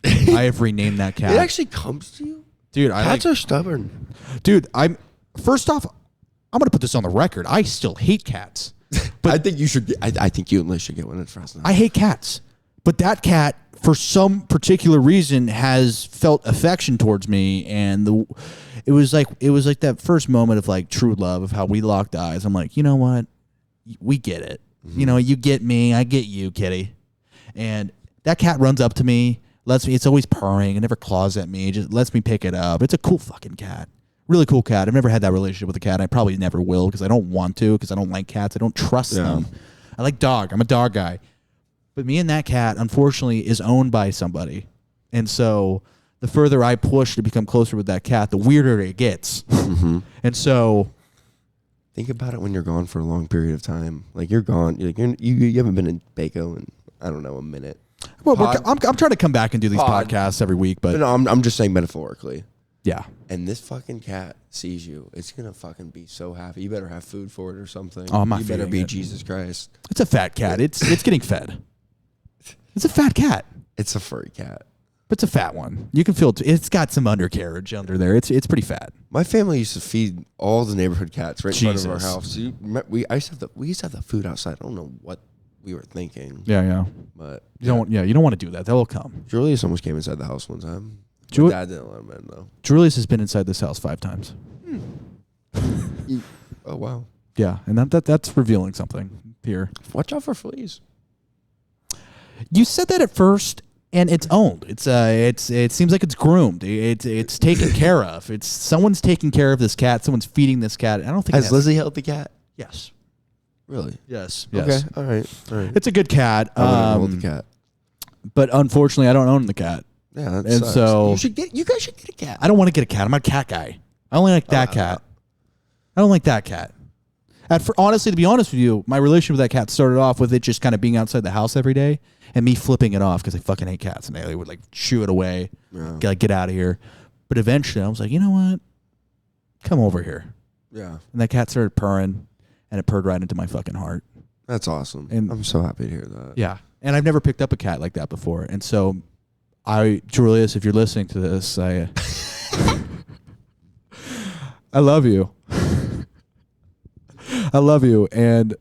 I have renamed that cat. It actually comes to you? Dude, Cats are stubborn. Dude, first off, I'm going to put this on the record. I still hate cats. But I think you should get, I think you and Liz should get one in Fresno. I hate cats. But that cat, for some particular reason, has felt affection towards me, and it was like that first moment of like true love of how we locked eyes. I'm like, you know what? We get it. Mm-hmm. You know, you get me, I get you, kitty. And that cat runs up to me, it's always purring, it never claws at me, it just lets me pick it up. It's a cool fucking cat. Really cool cat. I've never had that relationship with a cat. I probably never will because I don't want to, because I don't like cats. I don't trust them. I like dog. I'm a dog guy. But me and that cat, unfortunately, is owned by somebody. And so the further I push to become closer with that cat, the weirder it gets. Mm-hmm. And so... Think about it when you're gone for a long period of time. Like, you're gone. You haven't been in Baco in, I don't know, a minute. Well, I'm trying to come back and do these podcasts every week. But no, I'm just saying metaphorically. Yeah. And this fucking cat sees you. It's going to fucking be so happy. You better have food for it or something. Oh, I'm not You better be it. Jesus Christ. It's a fat cat. It's getting fed. It's a fat cat. It's a furry cat. But it's a fat one. You can feel it's got some undercarriage under there. It's pretty fat. My family used to feed all the neighborhood cats right in front of our house. We used to have the food outside. I don't know what we were thinking. Yeah. But you don't want to do that. They'll come. Julius almost came inside the house one time. My dad didn't let him in though. Julius has been inside this house 5 times. Oh wow. Yeah, and that's revealing something here. Watch out for fleas. You said that at first, and it's owned. It seems like it's groomed. It's taken care of. It's someone's taking care of this cat. Someone's feeding this cat. I don't think Has Lizzie held the cat? Yes. Really? Yes. Okay. All right. It's a good cat. I hold the cat. But unfortunately, I don't own the cat. Yeah, that and sucks. so you guys should get a cat. I don't want to get a cat. I'm not a cat guy. I only like that cat. I don't like that cat. Honestly, to be honest with you, my relationship with that cat started off with it just kind of being outside the house every day and me flipping it off because I fucking hate cats and they would like shoo it away, get out of here. But eventually, I was like, you know what? Come over here. Yeah. And that cat started purring, and it purred right into my fucking heart. That's awesome. And I'm so happy to hear that. Yeah. And I've never picked up a cat like that before. And so, Julius, if you're listening to this, I love you. I love you. And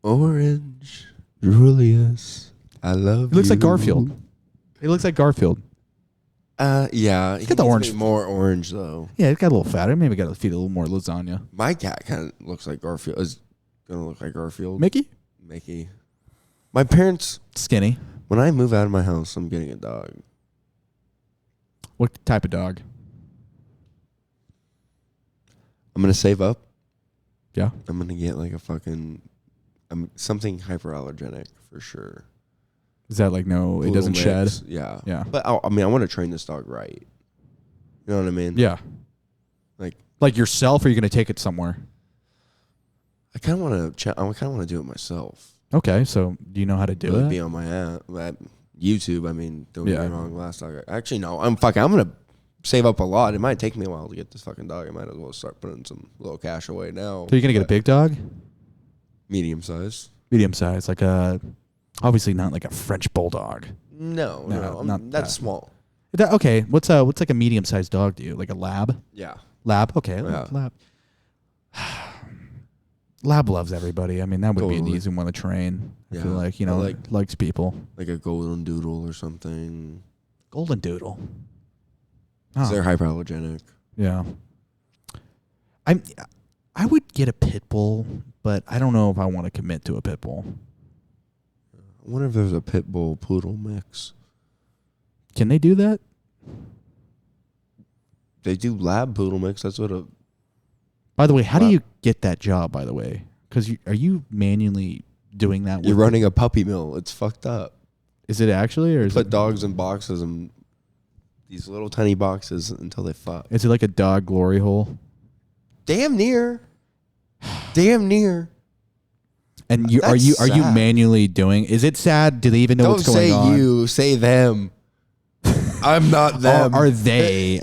Orange Julius, I love you. He looks like Garfield. He looks like Garfield. Yeah. He got the orange. More orange though. Yeah, he's got a little fatter. Maybe got to feed a little more lasagna. My cat kind of looks like Garfield. Is gonna look like Garfield. Mickey. My parents skinny. When I move out of my house, I'm getting a dog. What type of dog? I'm gonna save up. Yeah. I'm gonna get like a fucking something hyperallergenic for sure. Is that like no? It doesn't shed. Yeah. Yeah. But I want to train this dog right. You know what I mean? Yeah. Like yourself, or are you gonna take it somewhere? I kind of want to do it myself. Okay, so do you know how to do it? Be on my app, at YouTube. I mean, don't get me wrong. Last dog. Actually, no. I'm gonna save up a lot. It might take me a while to get this fucking dog. I might as well start putting some little cash away now. So you're gonna get a big dog? Medium size. Medium size, like obviously not like a French bulldog. No, not that's small. Okay, what's like a medium sized dog to you? Like a lab? Yeah. Lab. Okay, yeah. Lab. Lab loves everybody. I mean, that would be an easy one to train. I feel like, likes people. Like a golden doodle or something. Golden doodle. Oh. They're hyperallergenic. Yeah. I would get a pit bull, but I don't know if I want to commit to a pit bull. I wonder if there's a pit bull poodle mix. Can they do that? They do lab poodle mix. That's what a... By the way, how do you get that job, by the way? Because are you manually doing that? You're running a puppy mill. It's fucked up. Is it actually? Or put dogs in boxes and these little tiny boxes until they fuck. Is it like a dog glory hole? Damn near. Damn near. And are you manually doing? Is it sad? Do they even know what's going on? Don't say you. Say them. I'm not them. Are they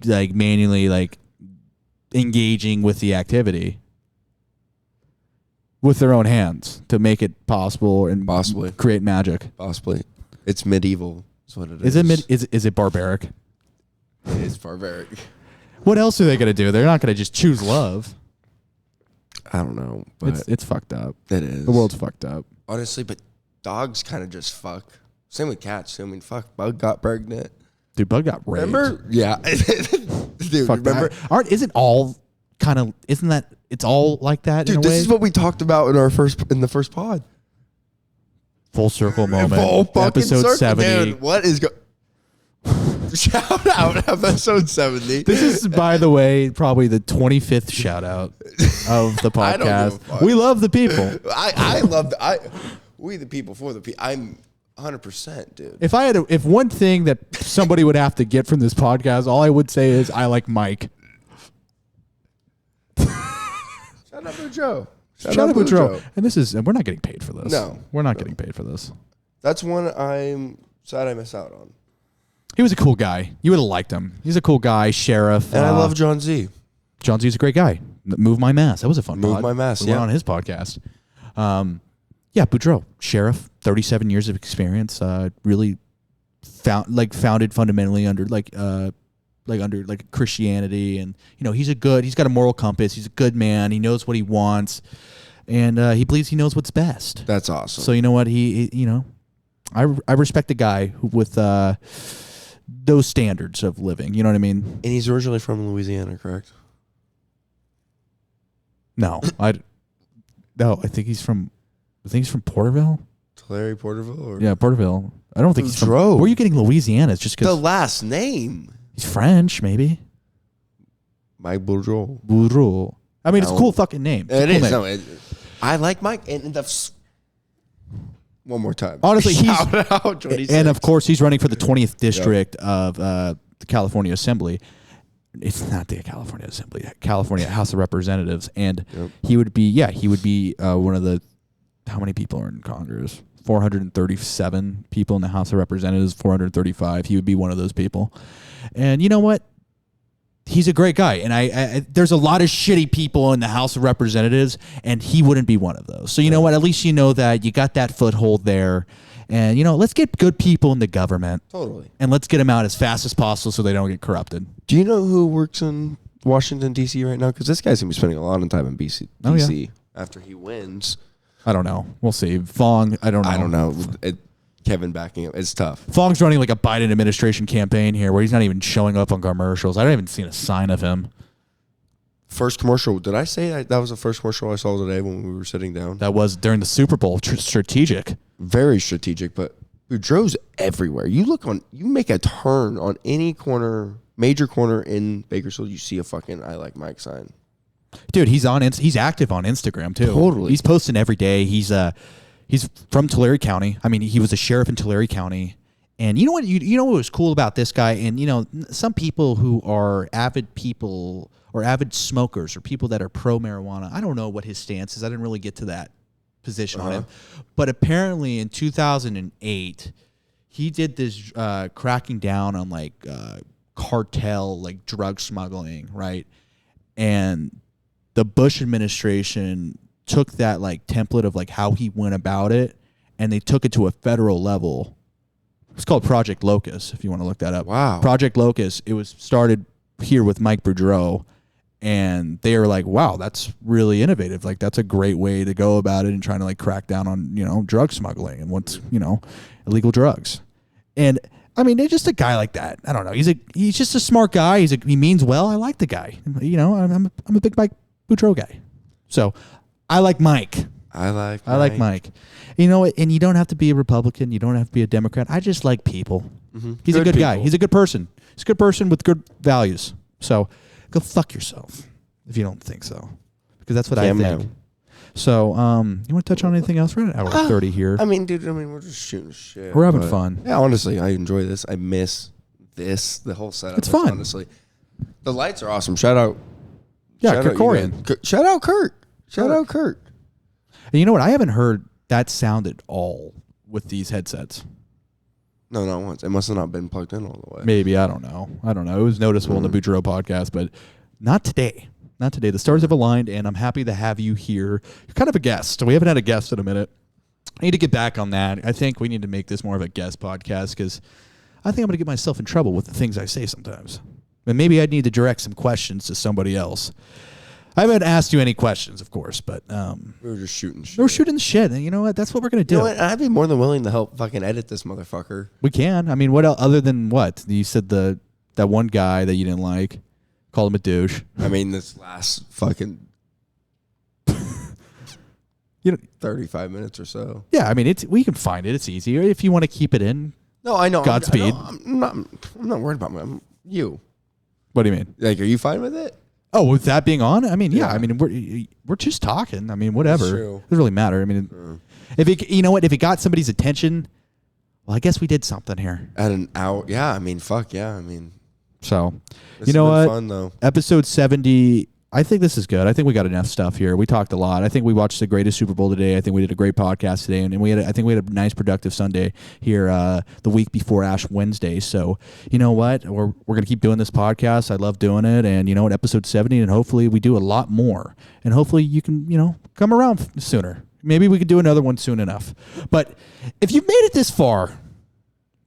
like manually like engaging with the activity with their own hands to make it possible and Possibly. create magic. Possibly. It's medieval. That's what it is. Is it barbaric? It is barbaric. What else are they going to do? They're not going to just choose love. I don't know. But It's fucked up. it is. The world's fucked up. Honestly, but dogs kind of just fuck. Same with cats. I mean, fuck. Bug got pregnant. Dude, Bug got raped. Remember? Yeah. Dude, Fuck remember? that. Isn't that it's all like that in Dude, a this way? is what we talked about in the first pod. Full circle moment. Full fucking Episode circle, 70. Dude, what is Shout out episode 70. This is, by the way, probably the 25th shout out of the I don't give a podcast. fuck. We love the people. I love we the people for the people. I'm 100%, dude. If one thing that somebody would have to get from this podcast, all I would say is I like Mike. Shout out to Joe. Shout out to Joe. And we're not getting paid for this. No. We're not getting paid for this. That's one I'm sad I missed out on. He was a cool guy. You would have liked him. He's a cool guy, sheriff. And I love John Z. John Z's a great guy. Move My Mass. That was a fun Move pod. My Mass, We yeah. went on his podcast. Yeah, Boudreaux, sheriff, 37 years of experience. Really founded fundamentally under Christianity, and he's got a moral compass. He's a good man. He knows what he wants, and he believes he knows what's best. That's awesome. So you know what I respect a guy who, with those standards of living. You know what I mean? And he's originally from Louisiana, correct? No, I think he's from Porterville. Tulare, Porterville? Or? Yeah, Porterville. I don't think he's from. Boudreaux. Where are you getting Louisiana? It's just The because last name. he's French, maybe. Mike Boudreaux. Boudreaux. I mean, it's a No. cool fucking name. It's a It cool is. name. No, I like Mike. And one more time. Honestly, Shout out 26. and of course, he's running for the 20th district of the California Assembly. It's not the California Assembly, California House of Representatives, and he would be one of the. How many people are in Congress? 437 people in the House of Representatives. 435. He would be one of those people, and you know what? He's a great guy, and I there's a lot of shitty people in the House of Representatives, and he wouldn't be one of those. So you know what? At least you know that you got that foothold there, and let's get good people in the government. Totally. And let's get them out as fast as possible so they don't get corrupted. Do you know who works in Washington, D.C. right now? Because this guy's going to be spending a lot of time in D.C. Oh, yeah. after he wins. I don't know. We'll see. Fong, I don't know. I don't know. Kevin backing up. It's tough. Fong's running like a Biden administration campaign here where he's not even showing up on commercials. I haven't seen a sign of him. First commercial. Did I say that was the first commercial I saw today when we were sitting down? That was during the Super Bowl. Strategic. Very strategic, but Boudreaux's everywhere. You make a turn on any corner, major corner in Bakersfield, you see a fucking I Like Mike sign. Dude, he's active on Instagram too. Totally. He's posting every day. He's from Tulare County. I mean, he was a sheriff in Tulare County. And you know what? You know what was cool about this guy? And some people who are avid people or avid smokers or people that are pro marijuana. I don't know what his stance is. I didn't really get to that position on him. But apparently in 2008, he did this cracking down on cartel drug smuggling, right? And the Bush administration took that template of how he went about it, and they took it to a federal level. It's called Project Locust, if you want to look that up. Wow. Project Locust. It was started here with Mike Boudreaux, and they were like, "Wow, that's really innovative. That's a great way to go about it and trying to crack down on drug smuggling and what's illegal drugs." And I mean, just a guy like that. I don't know. He's just a smart guy. He means well. I like the guy. I'm a big Mike Boudreaux guy. So I like Mike. I like Mike. You know what? And you don't have to be a Republican. You don't have to be a Democrat. I just like people. Mm-hmm. He's a good guy. He's a good person. He's a good person with good values. So go fuck yourself if you don't think so, because that's what I think. No. So you want to touch on anything else? We're at an hour 30 here. I mean, dude. We're just shooting shit. We're having fun. Yeah, honestly, I enjoy this. I miss this. The whole setup. It's fun. Honestly, the lights are awesome. Shout out. Yeah, shout out Kirkorian. Shout out Kurt. Shout out Kurt. And you know what? I haven't heard that sound at all with these headsets. No, not once. It must have not been plugged in all the way. Maybe. I don't know. It was noticeable in the Boudreaux podcast, but not today. Not today. The stars have aligned, and I'm happy to have you here. You're kind of a guest. We haven't had a guest in a minute. I need to get back on that. I think we need to make this more of a guest podcast because I think I'm going to get myself in trouble with the things I say sometimes. And maybe I need to direct some questions to somebody else. I haven't asked you any questions, of course, but we were just shooting shit. We're shooting the shit, and you know what? That's what we're going to do. You know what? I'd be more than willing to help fucking edit this motherfucker. We can. I mean, what else, other than what? You said that one guy that you didn't like, called him a douche. I mean, this last fucking 35 minutes or so. Yeah, I mean, we can find it. It's easy. If you want to keep it in. No, I know. Godspeed. I'm not worried about you. What do you mean? Like, are you fine with it? Oh, with that being on? I mean, yeah. I mean, we're just talking. I mean, whatever. Doesn't really matter. I mean, if it got somebody's attention, well, I guess we did something here. At an hour, yeah. I mean, fuck yeah. I mean, so you know what? Fun though. Episode 70. I think this is good. I think we got enough stuff here. We talked a lot. I think we watched the greatest Super Bowl today. I think we did a great podcast today, and I think we had a nice productive Sunday here the week before Ash Wednesday. So you know what? We're gonna keep doing this podcast. I love doing it, and you know what? Episode 70, and hopefully we do a lot more, and hopefully you can come around sooner. Maybe we could do another one soon enough. But if you've made it this far,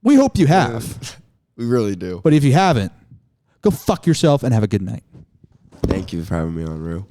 we hope you have. We really do. But if you haven't, go fuck yourself and have a good night. Thank you for having me on, Rue.